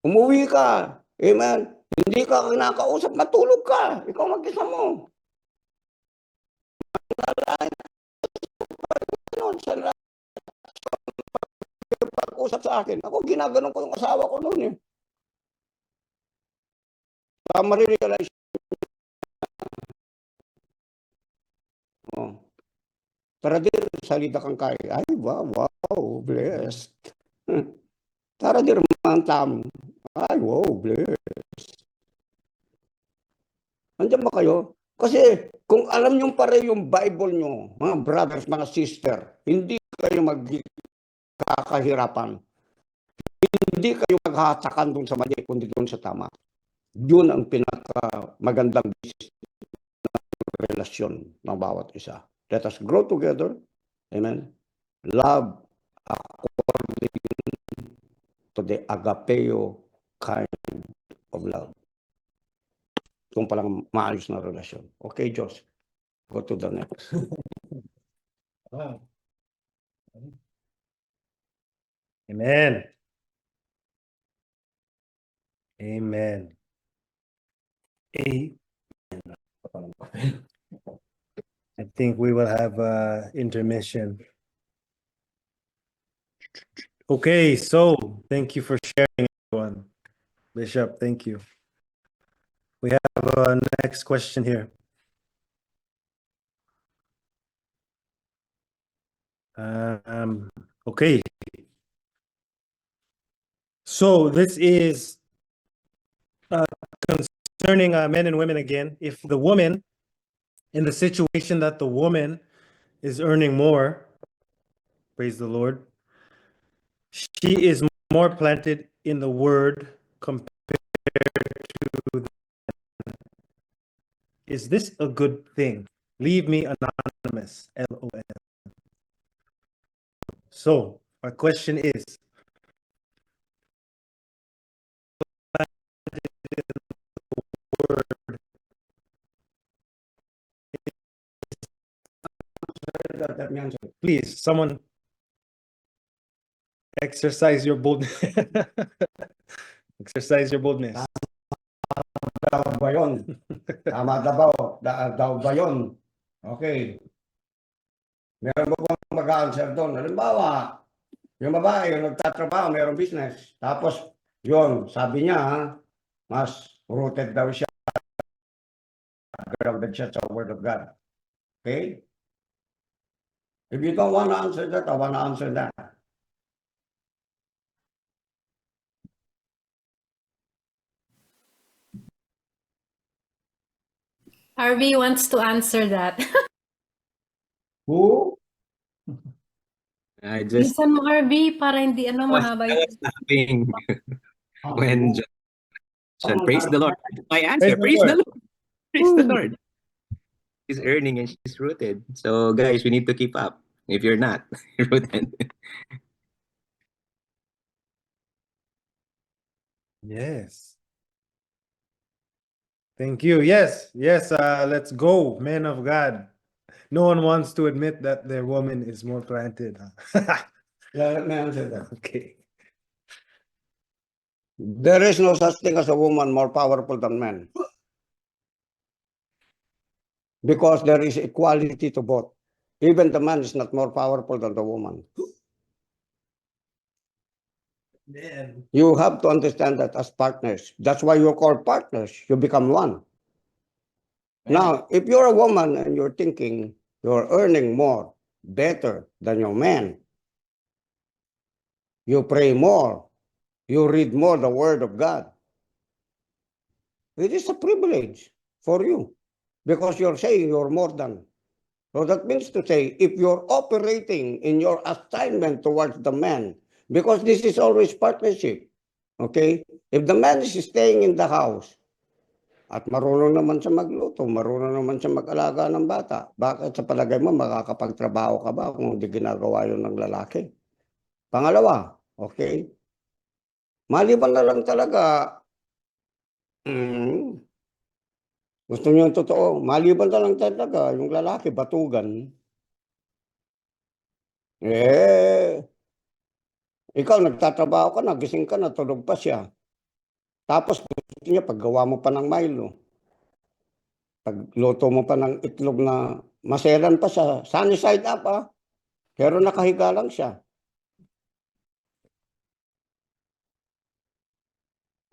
Umuwi ka. Amen. Hindi ka kinakausap, matulog ka. Ikaw mag-isa mo. Pag-usap sa akin. Ako, ginaganon ko yung asawa ko noon eh. Para marirealize. Oh. Tara dir, salita kang kaya. Ay, wow, blessed. Tara dir, mantam. Ay, wow, blessed. Andiyan ba kayo? Kasi kung alam nyo pare yung Bible nyo, mga brothers, mga sister, hindi kayo magkakahirapan. Hindi kayo maghatakan dun sa mali, kundi dun sa tama. Yun ang pinaka-magandang relasyon ng bawat isa. Let us grow together. Amen. Love according to the agapeo kind of love. Kung palang maayos na relasyon. Okay, Diyos. Go to the next.
Wow. Amen. Amen. I think we will have intermission. Okay, so thank you for sharing, everyone. Bishop, thank you. We have a next question here. Okay. So this is concerning men and women again. If the woman, in the situation that the woman is earning more, praise the Lord, she is more planted in the word compared to the, is this a good thing? Leave me anonymous, LOL. So our question is,
Let me answer.
please, someone exercise your boldness. Exercise your boldness.
Daw ba yun? Tama daw ba yun? Okay. Meron mo bang mag-answer doon? Halimbawa, yung babae, yung nagtatrabaho, mayroong business. Tapos, yun, sabi niya, mas rooted daw siya, grounded siya sa Word of God. Okay? If you don't want to answer that, I want to answer that.
Harvey wants to answer that.
Who?
I just
Bilisan mo, Harvey, para hindi mahaba
I
yung...
was laughing when John praise the Lord. My answer,
Praise the
praise the Lord. Praise the
Ooh.
Lord. She's earning and she's rooted. So guys, we need to keep up. If you're not rooted.
Yes. Thank you. Yes, yes. Let's go, men of God. No one wants to admit that their woman is more planted.
Yeah, let me answer that.
Okay.
There is no such thing as a woman more powerful than men. Because there is equality to both. Even the man is not more powerful than the woman.
Man.
You have to understand that as partners. That's why you're called partners. You become one. Now, if you're a woman and you're thinking you're earning more, better than your man, you pray more, you read more the Word of God, it is a privilege for you because you're saying you're more than. So that means to say, if you're operating in your assignment towards the man, because this is always partnership, okay? If the man is staying in the house, at marunong naman siya magluto, marunong naman siya mag-alaga ng bata, bakit sa palagay mo makakapagtrabaho ka ba kung hindi ginagawa yun ng lalaki? Pangalawa, okay? Maliban na lang talaga, gusto niyo yung totoo, maliban na lang talaga yung lalaki, batugan, ikaw nagtatrabaho ka na, gising ka na, tulog pa siya. Tapos gusto niya, paggawa mo pa ng Milo, pagluto mo pa ng itlog na maselan pa siya, sunny side up pero nakahiga lang siya.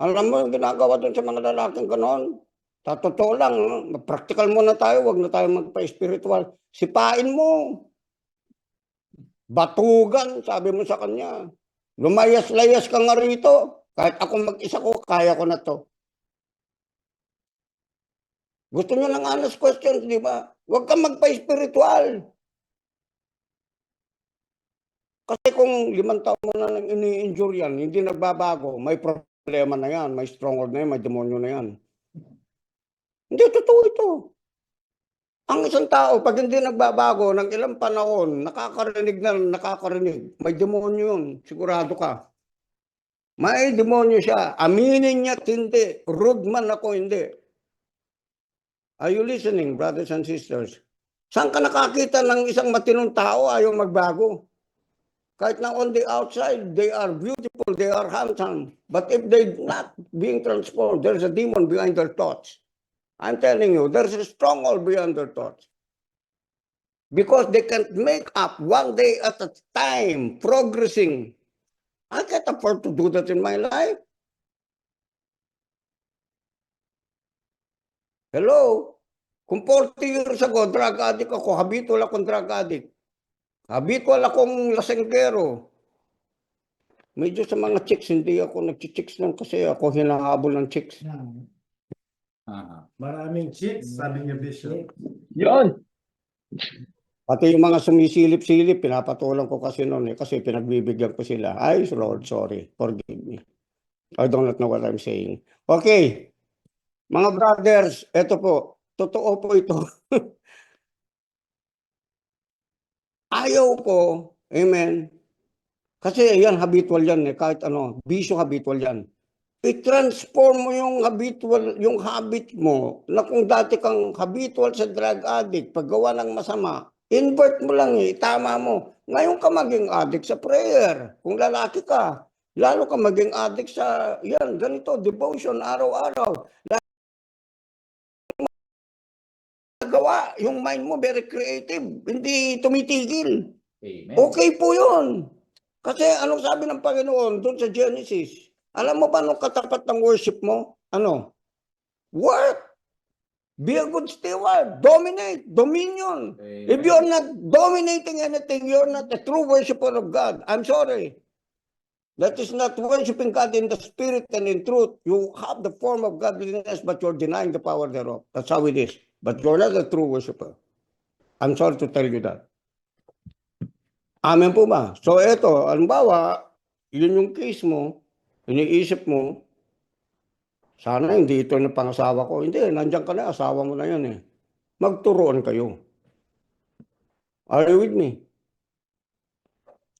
Alam mo yung ginagawa doon sa mga lalaking gano'n? Sa totoo lang, practical muna tayo, wag na tayo magpa-spiritual. Sipain mo. Batugan, sabi mo sa kanya. Lumayas-layas ka nga rito. Kahit ako mag-isa ko, kaya ko na to. Gusto nyo ng honest questions, di ba? Huwag kang magpa-spiritual. Kasi kung 5 taon mo na lang ini-injure yan, hindi nagbabago, may problema na yan, may stronghold na yan, may demonyo na yan. Hindi, totoo ito. Ang isang tao, pag hindi nagbabago ng ilang panahon, nakakarinig, may demonyo yun, sigurado ka. May demonyo siya, aminin niya hindi, rude man ako hindi. Are you listening, brothers and sisters? Saan ka nakakita ng isang matinong tao ayaw magbago? Kahit na on the outside, they are beautiful, they are handsome. But if they're not being transformed, there's a demon behind their thoughts. I'm telling you, there's a stronghold behind their thoughts. because they can't make up one day at a time, progressing. I can't afford to do that in my life. Hello? Kung 40 years ago, drug addict ako, habitual akong drug addict. Habitual akong lasenggero. Medyo sa mga chicks, hindi ako nag-chicks nun kasi ako hinahabol ng chicks.
Maraming chicks, sabi niya Bishop.
Yun!
Pati yung mga sumisilip-silip, pinapatulang ko kasi noon kasi pinagbibigyan ko sila. Ay, Lord, sorry. Forgive me. I do not know what I'm saying. Okay. Mga brothers, eto po. Totoo po ito. Ayaw ko, amen. Kasi yan, habitual yan kahit ano, bisyo habitual yan. I-transform mo yung habitual, yung habit mo, na kung dati kang habitual sa drug addict, paggawa ng masama, invert mo lang itama mo. Ngayon ka maging addict sa prayer. Kung lalaki ka, lalo ka maging addict sa, yan, ganito, devotion, araw-araw. Gawa, yung mind mo very creative, hindi tumitigil.
Amen.
Okay po yun. Kasi anong sabi ng Panginoon doon sa Genesis? Alam mo ba anong katapat ng worship mo? Ano? Work. Be a good steward. Dominate. Dominion.
Amen.
If you're not dominating anything, you're not a true worshiper of God. I'm sorry. That is not worshiping God in the spirit and in truth. You have the form of godliness, but you're denying the power thereof. That's how it is. But you're not a true worshiper. I'm sorry to tell you that. Amen po ba? So eto, halimbawa, yun yung case mo, iniisip mo, sana hindi ito yung pangasawa ko. Hindi, nandiyan ka na, asawa mo na yan eh. Magturuan kayo. Are you with me?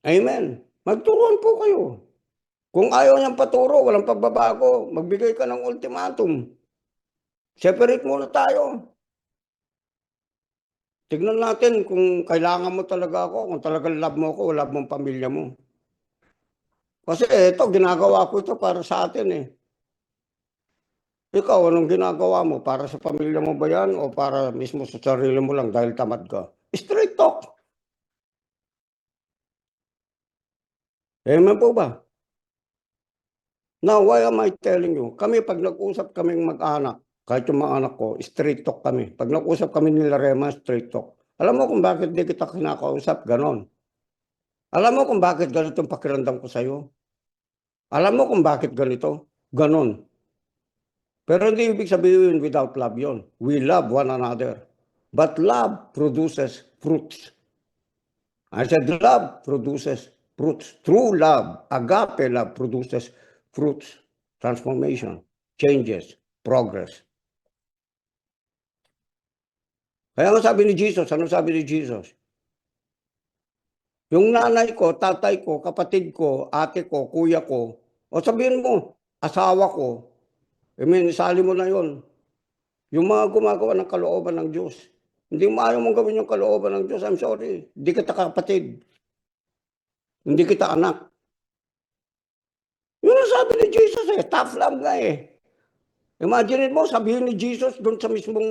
Amen. Magturuan po kayo. Kung ayaw niyang paturo, walang pagbabago, magbigay ka ng ultimatum. Separate muna tayo. Tignan natin kung kailangan mo talaga ako, kung talagang love mo ako, love mong pamilya mo. Kasi ito, ginagawa ko ito para sa atin eh. Ikaw, anong ginagawa mo? Para sa pamilya mo ba yan o para mismo sa sarili mo lang dahil tamad ka? Straight talk. Amen po ba? Now, why am I telling you? Kami, pag nag-usap kaming mag-anak, kahit yung mga anak ko, straight talk kami. Pag nag-usap kami nila Rema, straight talk. Alam mo kung bakit di kita kinakausap? Ganon. Alam mo kung bakit ganito yung pakiramdam ko sa'yo? Alam mo kung bakit ganito? Ganon. Pero hindi ibig sabihin without love yon. We love one another. But love produces fruits. I said love produces fruits. True love, agape love produces fruits, transformation, changes, progress. Kaya nga sabi ni Jesus, ano sabi ni Jesus? Yung nanay ko, tatay ko, kapatid ko, ate ko, kuya ko, o sabihin mo, asawa ko, isali mo na yon. Yung mga gumagawa ng kalooban ng Diyos. Hindi mo ayaw mong gawin yung kalooban ng Diyos, I'm sorry. Hindi kita kapatid. Hindi kita anak. Yun ang sabi ni Jesus eh, tough love nga eh. Imagine mo, sabihin ni Jesus doon sa mismong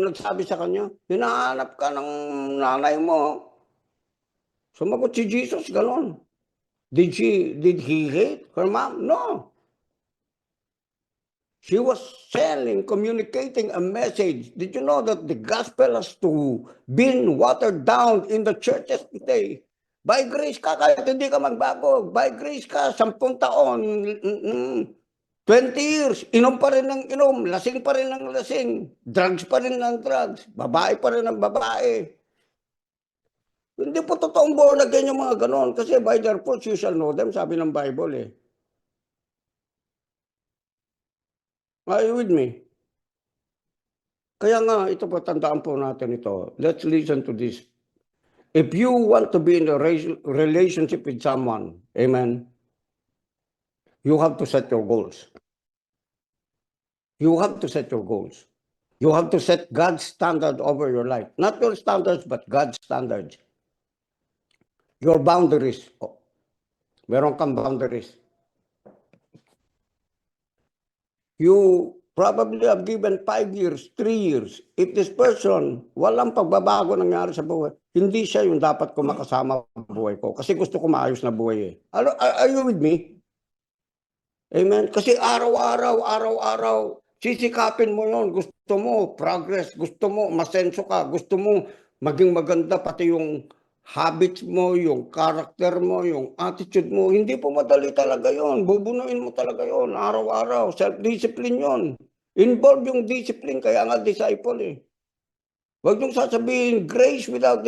nagsabi sa kanya, hinahanap ka ng nanay mo. Sumagot si Jesus, gano'n. Did he hate her mom? No. She was selling, communicating a message. Did you know that the gospel has to been watered down in the churches today? By grace ka, kahit hindi ka magbago. By grace ka, 10 taon, 20 years, inom pa rin ng inom, lasing pa rin ng lasing, drugs pa rin ng drugs, babae pa rin ng babae. Hindi po totoong born again yung mga ganon. Kasi by their fruits you shall know them, sabi ng Bible eh. Are you with me? Kaya nga, ito po, tandaan po natin ito. Let's listen to this. If you want to be in a relationship with someone, amen, you have to set your goals. You have to set your goals. You have to set God's standard over your life. Not your standards, but God's standards. Your boundaries. Oh, meron kang boundaries. You Probably I've given 5 years, 3 years. If this person, walang pagbabago nangyari sa buhay, hindi siya yung dapat ko makasama sa buhay ko. Kasi gusto ko maayos na buhay eh. Are you with me? Amen? Kasi araw-araw, sisikapin mo yon. Gusto mo progress, gusto mo masenso ka, gusto mo maging maganda pati yung habits mo, yung character mo, yung attitude mo. Hindi po madali talaga yon. Bubunuin mo talaga yon. Araw-araw, self-discipline yon. Involve yung discipline, kaya nga disciple eh. Huwag niyong sasabihin, grace without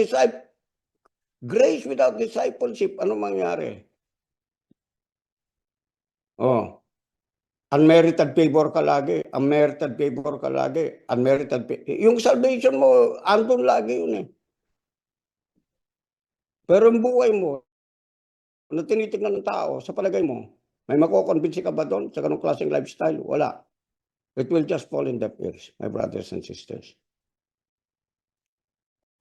discipleship, ano mangyari? Oh. Unmerited favor ka lagi, yung salvation mo, andun lagi yun eh. Pero yung buhay mo, na tinitignan ng tao, sa palagay mo, may makukonvince ka ba doon sa ganong klaseng lifestyle? Wala. It will just fall in deaf ears, my brothers and sisters.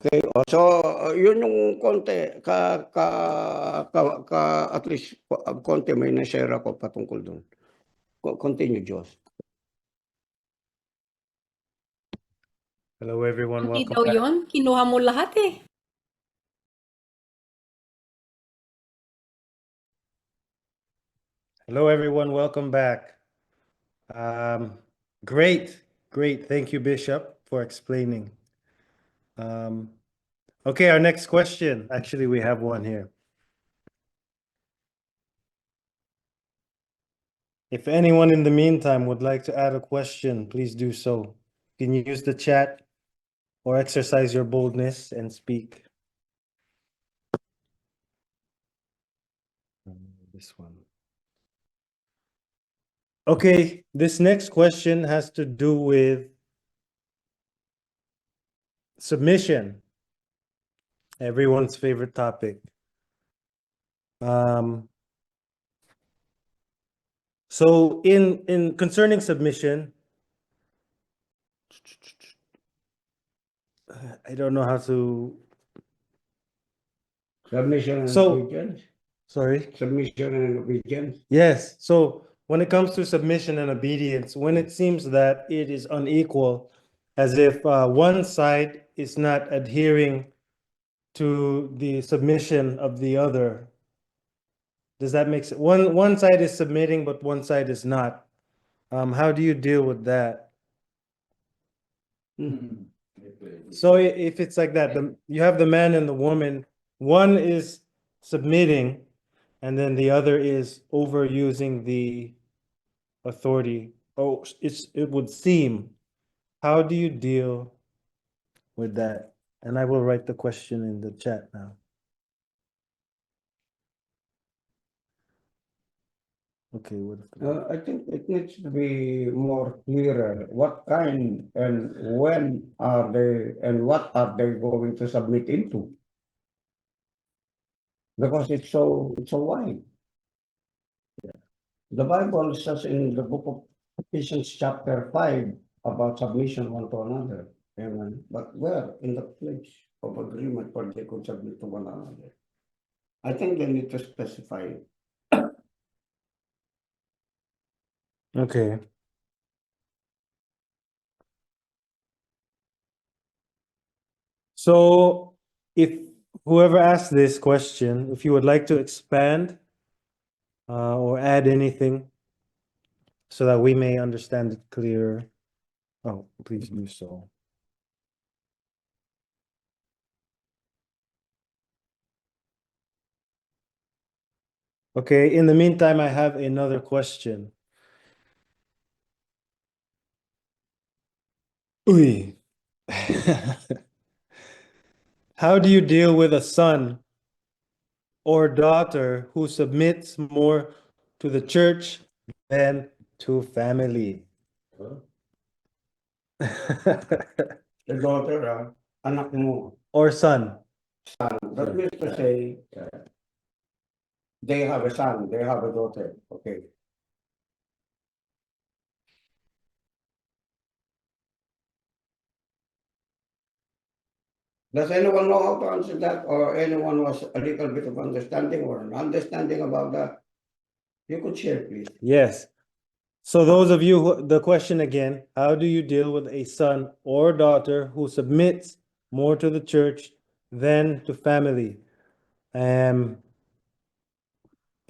Okay, so yun yung konti, at least konti may na-share ako patungkol doon. Continue, Diyos.
Hello everyone,
Hindi
welcome
daw
back.
yun. Kinuha mo lahat eh.
Hello everyone, welcome back. Great. Thank you, Bishop, for explaining. Okay, our next question. Actually, we have one here. If anyone in the meantime would like to add a question, please do so. You can use the chat or exercise your boldness and speak. This one. Okay, this next question has to do with submission. Everyone's favorite topic. So in concerning submission, I don't know how to.
Submission and
So-
obedience.
Sorry.
Submission and obedience.
Yes. So when it comes to submission and obedience, when it seems that it is unequal, as if one side is not adhering to the submission of the other, does that make sense? One side is submitting, but one side is not. How do you deal with that? So if it's like that, you have the man and the woman, one is submitting, and then the other is overusing the authority. Oh, it would seem. How do you deal with that? And I will write the question in the chat now. Okay, what if
I think it needs to be more clearer. What kind and when are they and what are they going to submit into? Because it's so wide. The Bible says in the book of Ephesians chapter 5 about submission one to another. Amen. But where? In the place of agreement where they could submit to one another. I think they need to specify it.
Okay. So if whoever asked this question, if you would like to expand or add anything so that we may understand it clearer, oh, please do so. Okay, in the meantime, I have another question. Uy. How do you deal with a son or daughter who submits more to the church than to family?
The daughter, anak mo.
Or son?
That means to say, they have a son, they have a daughter. Okay. Does anyone know how to answer that, or anyone who has a little bit of understanding or an understanding about that? You could share, please.
Yes. So those of you, the question again, how do you deal with a son or daughter who submits more to the church than to family? If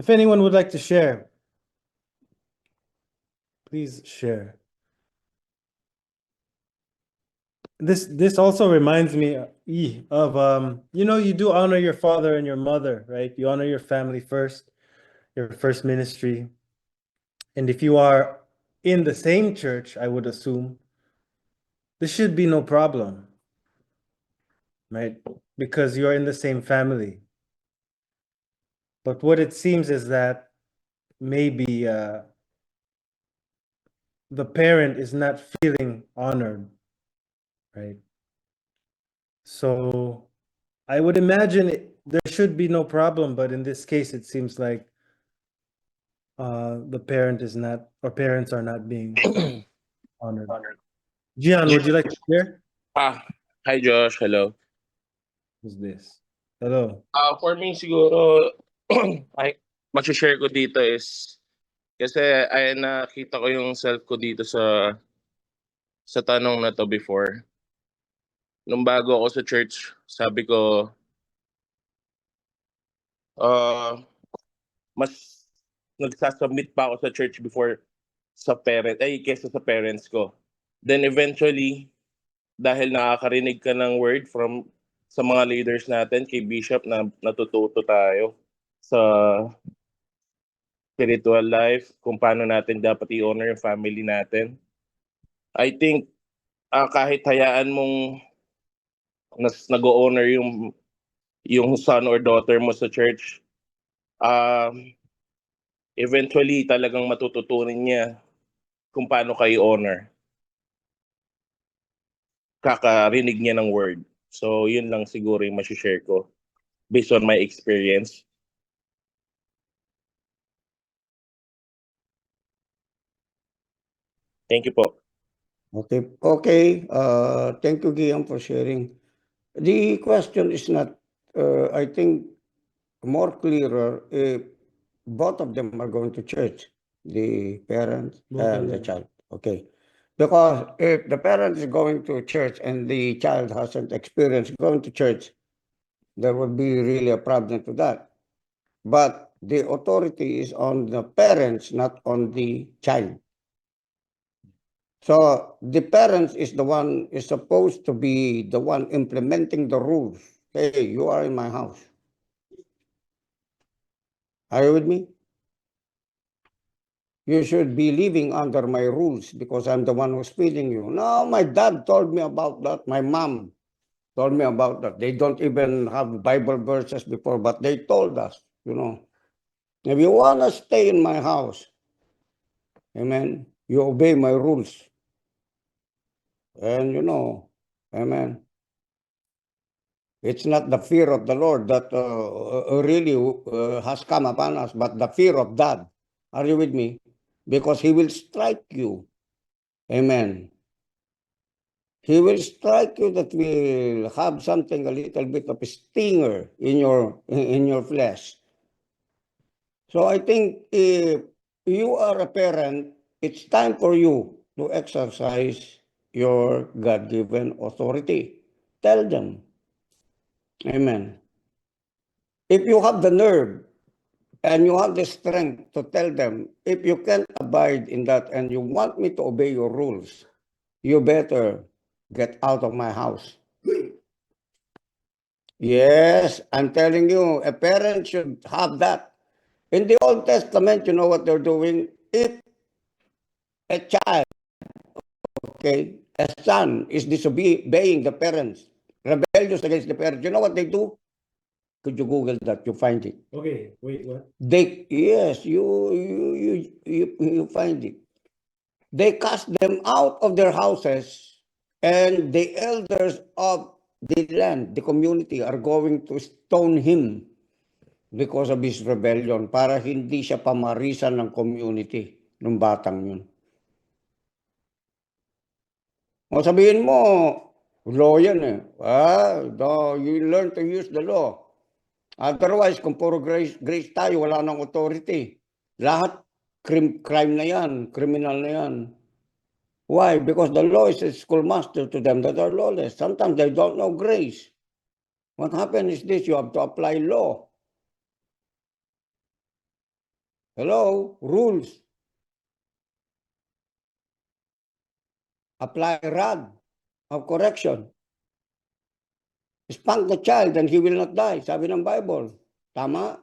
anyone would like to share, please share. This also reminds me of you do honor your father and your mother, right? You honor your family first, your first ministry. And if you are in the same church, I would assume this should be no problem, right? Because you're in the same family. But what it seems is that maybe the parent is not feeling honored, right? So I would imagine there should be no problem, but in this case, it seems like the parent is not, or parents are not being honored. Gian, would you like to share?
Hi Josh, hello.
Who's this? Hello.
For me siguro, ay, share ko dito is, kasi ay nakita ko yung self ko dito sa tanong na to before. Nung bago ako sa church, sabi ko, mas nagsasubmit pa ako sa church before kesa sa parents ko. Then eventually, dahil nakakarinig ka ng word sa mga leaders natin, kay Bishop, na natututo tayo sa spiritual life, kung paano natin dapat i-honor yung family natin. I think kahit hayaan mong nag-honor yung son or daughter mo sa church, eventually talagang matututunan niya kung paano kayo honor. Kakarinig niya ng word. So yun lang siguro yung share ko based on my experience. Thank you po.
Okay. Thank you, Guillaume, for sharing. The question is not, I think, more clearer if both of them are going to church, the parent and the child. Okay. Because if the parent is going to church and the child hasn't experienced going to church, there would be really a problem to that. But the authority is on the parents, not on the child. So the parents is supposed to be the one implementing the rules. Hey, you are in my house. Are you with me? You should be living under my rules because I'm the one who's feeding you. No, my dad told me about that. My mom told me about that. They don't even have Bible verses before, but they told us, if you want to stay in my house, amen, you obey my rules. And amen. It's not the fear of the Lord that really has come upon us, but the fear of God. Are you with me? Because He will strike you. Amen. He will strike you that will have something, a little bit of a stinger in your flesh. So I think if you are a parent, it's time for you to exercise your God-given authority. Tell them. Amen. If you have the nerve and you have the strength to tell them, if you can't abide in that and you want me to obey your rules, you better get out of my house. Yes, I'm telling you, a parent should have that. In the Old Testament, you know what they're doing? If a child, a son is disobeying the parents, rebellious against the parents, you know what they do? Could you Google that? You find it.
Okay, wait, what?
You find it. They cast them out of their houses, and the elders of the land, the community, are going to stone him because of his rebellion, para hindi siya pamarisan ng community, ng batang yun. O sabihin mo, law yan eh. You learn to use the law. Otherwise, kung puro grace tayo, wala nang authority. Lahat crime na yan, criminal na yan. Why? Because the law is a schoolmaster to them that are lawless. Sometimes they don't know grace. What happens is this, you have to apply law. Hello? Rules. Apply rod of correction. Spank the child and he will not die. Sabi ng Bible. Tama?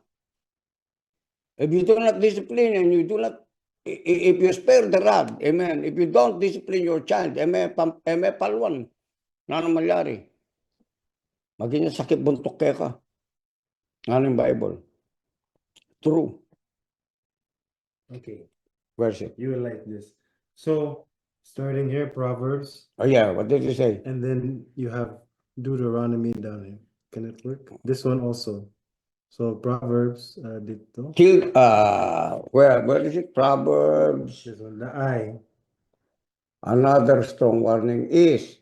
If you do not discipline and you do not, if you spare the rod, amen. If you don't discipline your child, palwan. Ano mangyari? Maging sakit buntok ka. Ano yung Bible? True.
Okay,
Worship.
you will like this. So, starting here, Proverbs,
Oh yeah, what did you say?
and then you have Deuteronomy down here. Can it work? This one also. So Proverbs, dito.
Kill, where is it? Proverbs.
This one, the eye.
Another strong warning is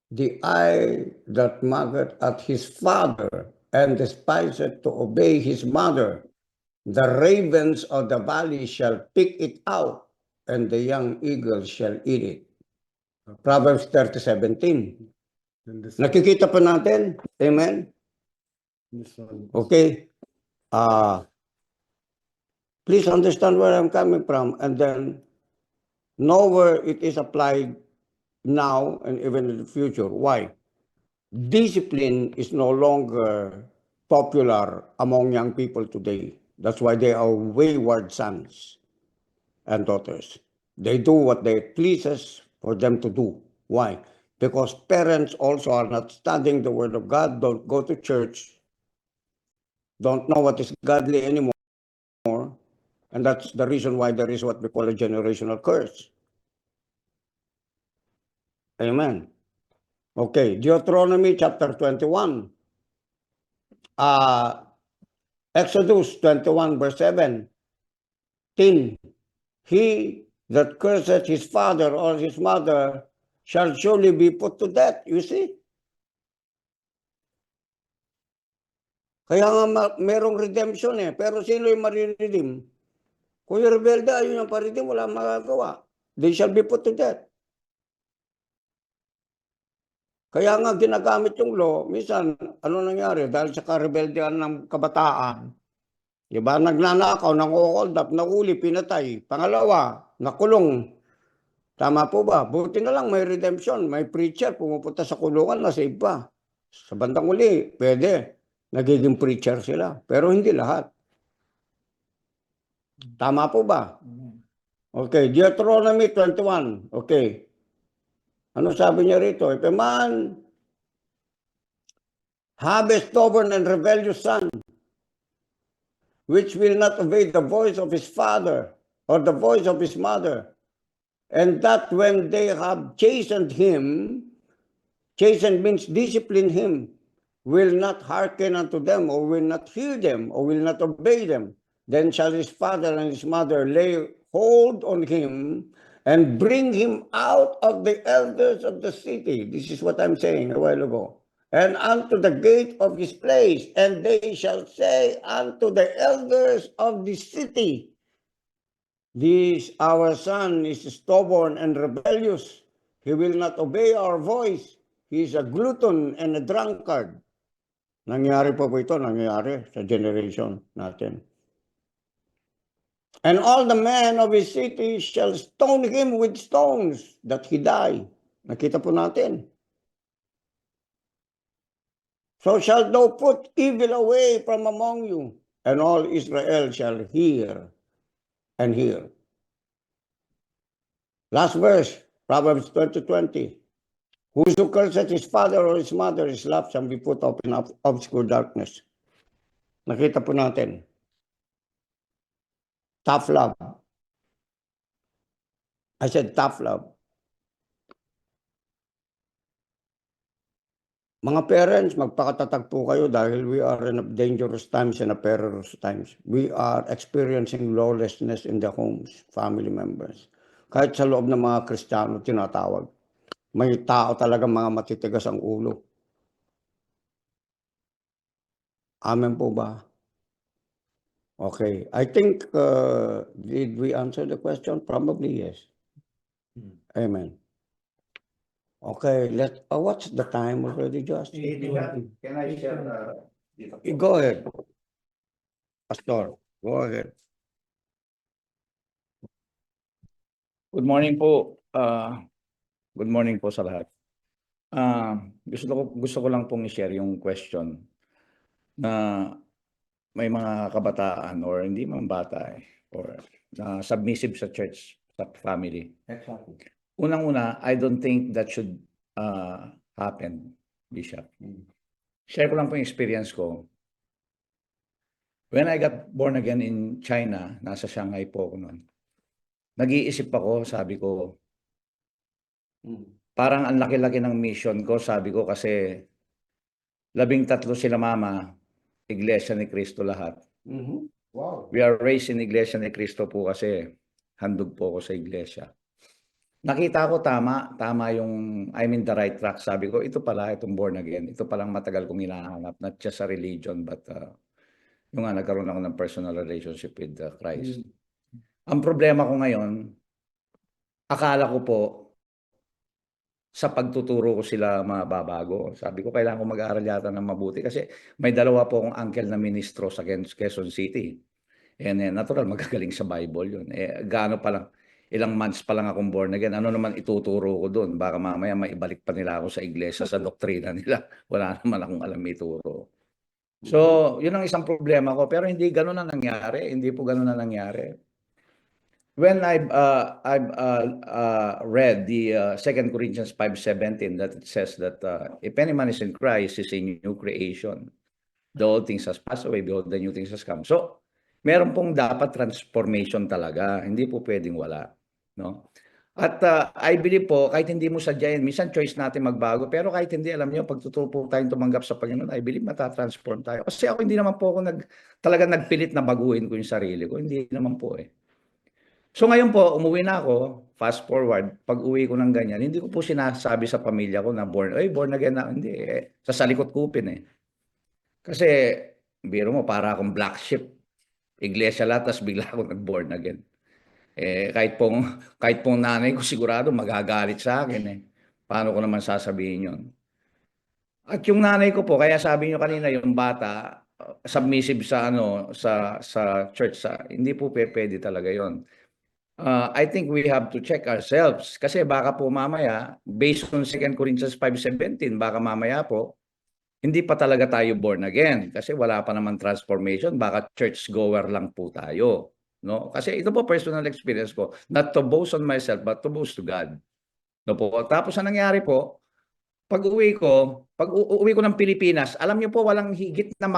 the eye that mocketh at his father and despiseth to obey his mother. The ravens of the valley shall pick it out, and the young eagle shall eat it. Proverbs 30:17.
And this
Nakikita pa natin? Amen?
one.
Okay. Please understand where I'm coming from, and then know where it is applied now and even in the future. Why? Discipline is no longer popular among young people today. That's why they are wayward sons and daughters. They do what they pleases for them to do. Why? Because parents also are not studying the Word of God, don't go to church, don't know what is godly anymore, and that's the reason why there is what we call a generational curse. Amen. Okay, Deuteronomy chapter 21. Exodus 21 verse 7. He that curseth his father or his mother shall surely be put to death. You see? Kaya nga merong redemption eh. Pero sino yung mariredeem? Kung yung rebelde, ayun yung parideem, wala magagawa. They shall be put to death. Kaya nga ginagamit yung law, minsan, ano nangyari? Dahil sa karebeldean ng kabataan, di ba? Nagnanakaw, nang-hold up, nahuli, pinatay. Pangalawa, nakulong. Tama po ba? Buti na lang may redemption, may preacher, pumupunta sa kulungan, nasave pa. Sa bandang uli, pwede. Nagiging preacher sila. Pero hindi lahat. Tama po ba? Okay, Deuteronomy 21. Okay. Ano sabi niya rito? If a man have a stubborn and rebellious son, which will not obey the voice of his father or the voice of his mother, and that when they have chastened him, chastened means discipline him, will not hearken unto them, or will not hear them, or will not obey them, then shall his father and his mother lay hold on him and bring him out of the elders of the city. This is what I'm saying a while ago. And unto the gate of his place, and they shall say unto the elders of the city, this our son is stubborn and rebellious. He will not obey our voice. He is a glutton and a drunkard. Nangyari po ito, nangyari sa generation natin. And all the men of his city shall stone him with stones, that he die. Nakita po natin. So shalt thou put evil away from among you, and all Israel shall hear and hear. Last verse, Proverbs 20:20. Whoso curses his father or his mother, his love shall be put up in obscure darkness. Nakita po natin. Tough love. I said tough love. Mga parents, magpakatatag po kayo dahil we are in dangerous times and a perilous times. We are experiencing lawlessness in the homes, family members. Kahit sa loob ng mga Kristiyano, tinatawag. May tao talaga mga matitigas ang ulo. Amen po ba? Okay, I think, did we answer the question? Probably yes. Amen. Okay, what's the time already, Josh?
Can I share,
Go ahead. Pastor, go ahead.
Good morning po. Good morning po sa lahat. Gusto ko lang pong i-share yung question na may mga kabataan or hindi man bata or na submissive sa church, sa family.
Exactly.
Unang-una, I don't think that should happen, Bishop. Share ko lang po yung experience ko. When I got born again in China, nasa Shanghai po ako noon. Nag-iisip ako, sabi ko, parang ang laki-laki ng mission ko, sabi ko, kasi 13 sila mama, Iglesia ni Cristo lahat.
Wow.
We are raised in Iglesia ni Cristo po kasi handog po ako sa iglesia. Nakita ko tama yung I'm in the right track. Sabi ko, ito pala, itong born again. Ito palang matagal kong hinahanap, not just a religion, but yung nga, nagkaroon ako ng personal relationship with Christ. Ang problema ko ngayon, akala ko po, sa pagtuturo ko sila mababago. Sabi ko, kailangan ko mag-aaral yata ng mabuti kasi may dalawa po akong uncle na ministro sa Quezon City. And natural, magagaling sa Bible yun. Gaano pa lang, ilang months pa lang akong born again. Ano naman ituturo ko doon? Baka mamaya maibalik pa nila ako sa iglesia, sa doktrina nila. Wala naman akong alam ituro. So, yun ang isang problema ko. Pero hindi ganun na nangyari. Hindi po ganun na nangyari. When I've read the 2 Corinthians 5:17 that it says that if any man is in Christ, is a new creation. The old things has passed away, behold, the new things has come. So, meron pong dapat transformation talaga. Hindi po pwedeng wala. No? At I believe po, kahit hindi mo sadyain, minsan choice natin magbago, pero kahit hindi, alam niyo, pag totoo po tayong tumanggap sa Panginoon, I believe matatransform tayo. Kasi ako hindi naman po ako talaga nagpilit na baguhin ko yung sarili ko. Hindi naman po eh. So ngayon po, umuwi na ako, fast forward, pag uwi ko ng ganyan, hindi ko po sinasabi sa pamilya ko na born again na, hindi sa salikot kupin eh. Kasi, biro mo, para akong black sheep. Iglesia lahat, tapos bigla ako nag-born again. Kahit pong nanay ko sigurado magagalit sa akin eh. Paano ko naman sasabihin yun? At yung nanay ko po, kaya sabi niyo kanina, yung bata, submissive sa church, hindi po pwede talaga yon. I think we have to check ourselves kasi baka po mamaya, based on 2 Corinthians 5:17, baka mamaya po, hindi pa talaga tayo born again kasi wala pa naman transformation, baka church goer lang po tayo. No? Kasi ito po personal experience ko, not to boast on myself but to boast to God. No po? Tapos ang nangyari po, pag uwi ko ng Pilipinas, alam niyo po walang higit na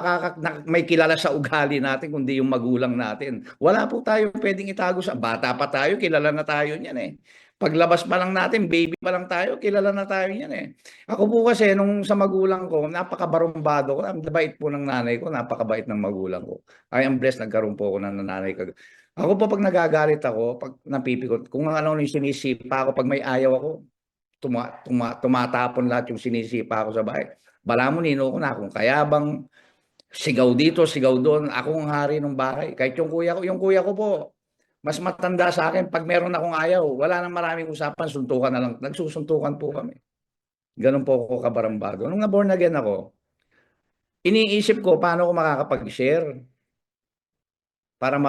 may kilala sa ugali natin kundi yung magulang natin. Wala po tayo pwedeng itago sa bata pa tayo, kilala na tayo niyan eh. Paglabas pa lang natin, baby pa lang tayo, kilala na tayo niyan eh. Ako po kasi nung sa magulang ko, napakabarumbado ko. Ang bait po ng nanay ko, napakabait ng magulang ko. I am blessed, nagkaroon po ako ng nanay ko. Ako po pag nagagalit ako, pag napipikot, kung ano yung sinisipa ako, pag may ayaw ako, tumatapon lahat yung sinisipa ako sa bahay. Bala mo, nino ko na kung kaya bang sigaw dito, sigaw doon, ako ang hari ng bahay. Kahit yung kuya ko po, mas matanda sa akin, pag meron akong ayaw, wala nang maraming usapan, suntukan na lang. Nagsusuntukan po kami. Ganun po ako kabarambado. Nung na-born again ako, iniisip ko paano ko makakapag-share para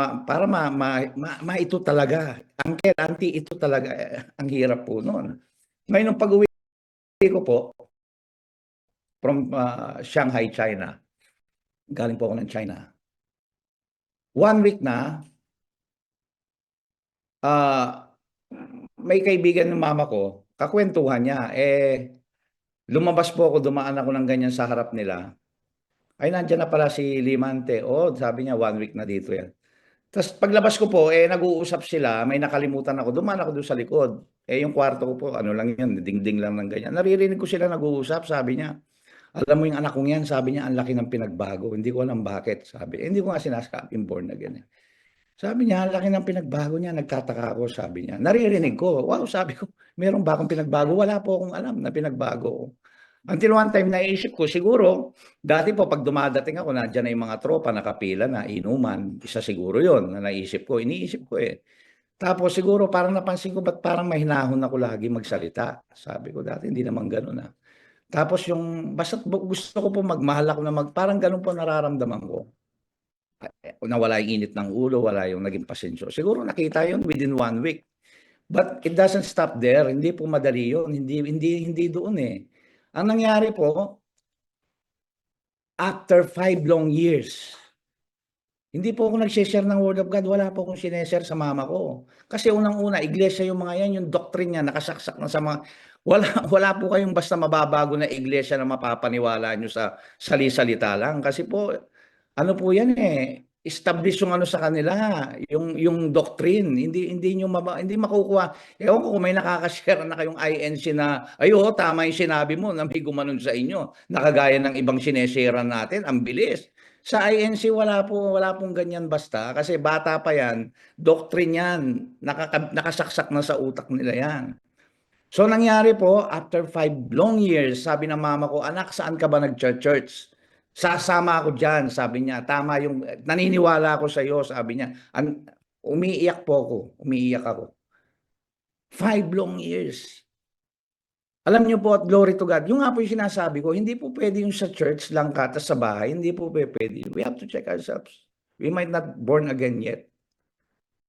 ito talaga. Uncle, auntie, ito talaga. Ang hirap po noon. Ngayon, nung pag-uwi ko po, from Shanghai, China, galing po ako ng China. 1 week na, may kaibigan ng mama ko, kakwentuhan niya, lumabas po ako, dumaan ako ng ganyan sa harap nila. Ay, nandiyan na pala si Limante. Sabi niya, 1 week na dito yan. Tapos paglabas ko po, nag-uusap sila, may nakalimutan ako, dumaan ako doon sa likod. Yung kwarto ko po, ano lang yan, dingding lang ng ganyan. Naririnig ko sila nag-uusap, sabi niya, alam mo yung anak kong yan, sabi niya, ang laki ng pinagbago. Hindi ko alam bakit, sabi. Hindi ko nga sinasabing born again. Sabi niya, ang laki ng pinagbago niya, nagtataka ako, sabi niya. Naririnig ko, wow, sabi ko, meron ba akong pinagbago? Wala po akong alam na pinagbago. Until one time, naisip ko, siguro, dati po, pag dumadating ako, nandiyan na yung mga tropa, nakapila na, inuman. Isa siguro yon na naisip ko. Iniisip ko eh. Tapos siguro, parang napansin ko, ba't parang mahinahon ako lagi magsalita? Sabi ko, dati hindi naman ganun ah. Tapos yung, basta gusto ko po magmahal ako na parang ganun po nararamdaman ko. Na wala yung init ng ulo, wala yung naging pasensyo. Siguro nakita yun within 1 week. But it doesn't stop there. Hindi po madali yun. Hindi doon eh. Ang nangyari po, after 5 long years, hindi po ako nag-share ng Word of God. Wala po akong sineshare sa mama ko. Kasi unang-una, iglesia yung mga yan, yung doctrine niya, nakasaksak na sa mga... Wala po kayong basta mababago na iglesia na mapapaniwala nyo sa salita lang. Kasi po, ano po yan eh, establish yung ano sa kanila, yung doctrine. Hindi makukuha. Ewan ko kung may nakakashare na kayong INC na, ayo, tama yung sinabi mo na may gumanon sa inyo. Nakagaya ng ibang sineshare natin, ang bilis. Sa INC wala pong ganyan basta kasi bata pa yan, doctrine yan, nakasaksak na sa utak nila yan. So nangyari po, after 5 long years, sabi ng mama ko, anak, saan ka ba nag-church? Sasama ako dyan, sabi niya. Tama yung, naniniwala ako sa iyo, sabi niya. Umiiyak po ako, umiiyak ako. 5 long years. Alam niyo po, at glory to God, yung nga po yung sinasabi ko, hindi po pwede yung sa church lang ka, sa bahay, hindi po pwede. We have to check ourselves. We might not born again yet.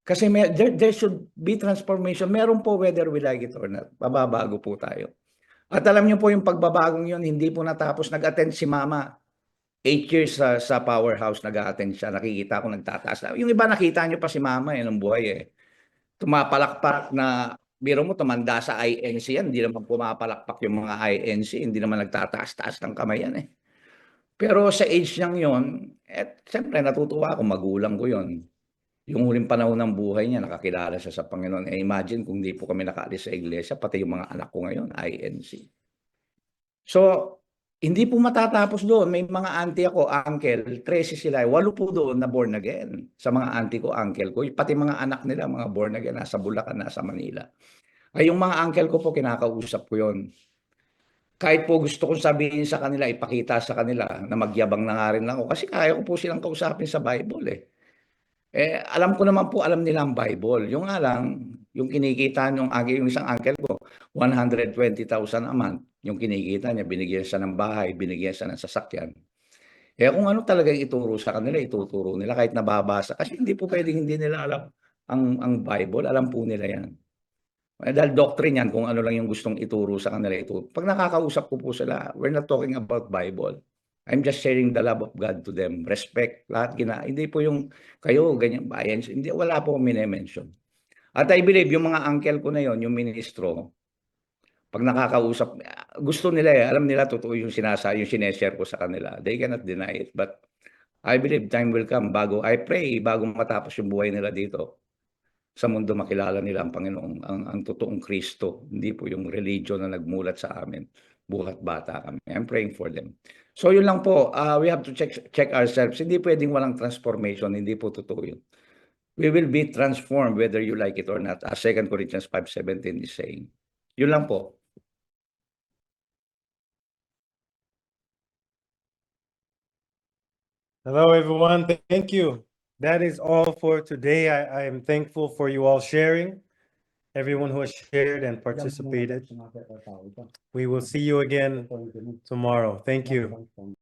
Kasi there should be transformation. Meron po whether we like it or not. Bababago po tayo. At alam niyo po yung pagbabagong yun, hindi po natapos. Nag-attend si mama. 8 years sa powerhouse, nag-attend siya. Nakikita ko nagtataas. Yung iba nakita niyo pa si mama nung buhay eh. Tumapalakpak na, biro mo, tumanda sa INC yan. Hindi naman pumapalakpak yung mga INC. Hindi naman nagtataas-taas ng kamay yan eh. Pero sa age niyang yun, siyempre natutuwa ako, magulang ko yun. Yung huling panahon ng buhay niya, nakakilala siya sa Panginoon. Imagine kung di po kami nakaalis sa iglesia, pati yung mga anak ko ngayon, INC. So, hindi po matatapos doon. May mga auntie ako, uncle, 13 sila, 8 po doon na born again. Sa mga auntie ko, uncle ko, pati mga anak nila, mga born again, nasa Bulacan, nasa Manila. Ay, yung mga uncle ko po, kinakausap ko yun. Kahit po gusto kong sabihin sa kanila, ipakita sa kanila na magyabang na nga rin ako. Kasi kaya ko po silang kausapin sa Bible eh. Alam ko naman po, alam nila ang Bible. Yung nga lang, yung kinikita yung isang uncle ko, 120,000 a month. Yung kinikita niya, binigyan siya ng bahay, binigyan siya ng sasakyan. Kung ano talaga ituro sa kanila, ituturo nila kahit nababasa. Kasi hindi po pwedeng hindi nila alam ang Bible. Alam po nila yan. Dahil doctrine yan, kung ano lang yung gustong ituro sa kanila. Pag nakakausap ko po sila, we're not talking about Bible. I'm just sharing the love of God to them. Respect, lahat hindi po yung kayo, ganyan, bayan. Hindi, wala po akong minimension. At I believe, yung mga uncle ko na yon, yung ministro, pag nakakausap, gusto nila alam nila totoo yung sineshare ko sa kanila. They cannot deny it. But I believe time will come I pray, bago matapos yung buhay nila dito, sa mundo makilala nila ang Panginoon, ang totoong Kristo. Hindi po yung religion na nagmulat sa amin. Buhat bata kami. I'm praying for them. So yun lang po, we have to check ourselves. Hindi pwedeng walang transformation, hindi po totoo yun. We will be transformed whether you like it or not, as 2 Corinthians 5:17 is saying. Yun lang po.
Hello, everyone. Thank you. That is all for today. I am thankful for you all sharing, everyone who has shared and participated. We will see you again tomorrow. Thank you.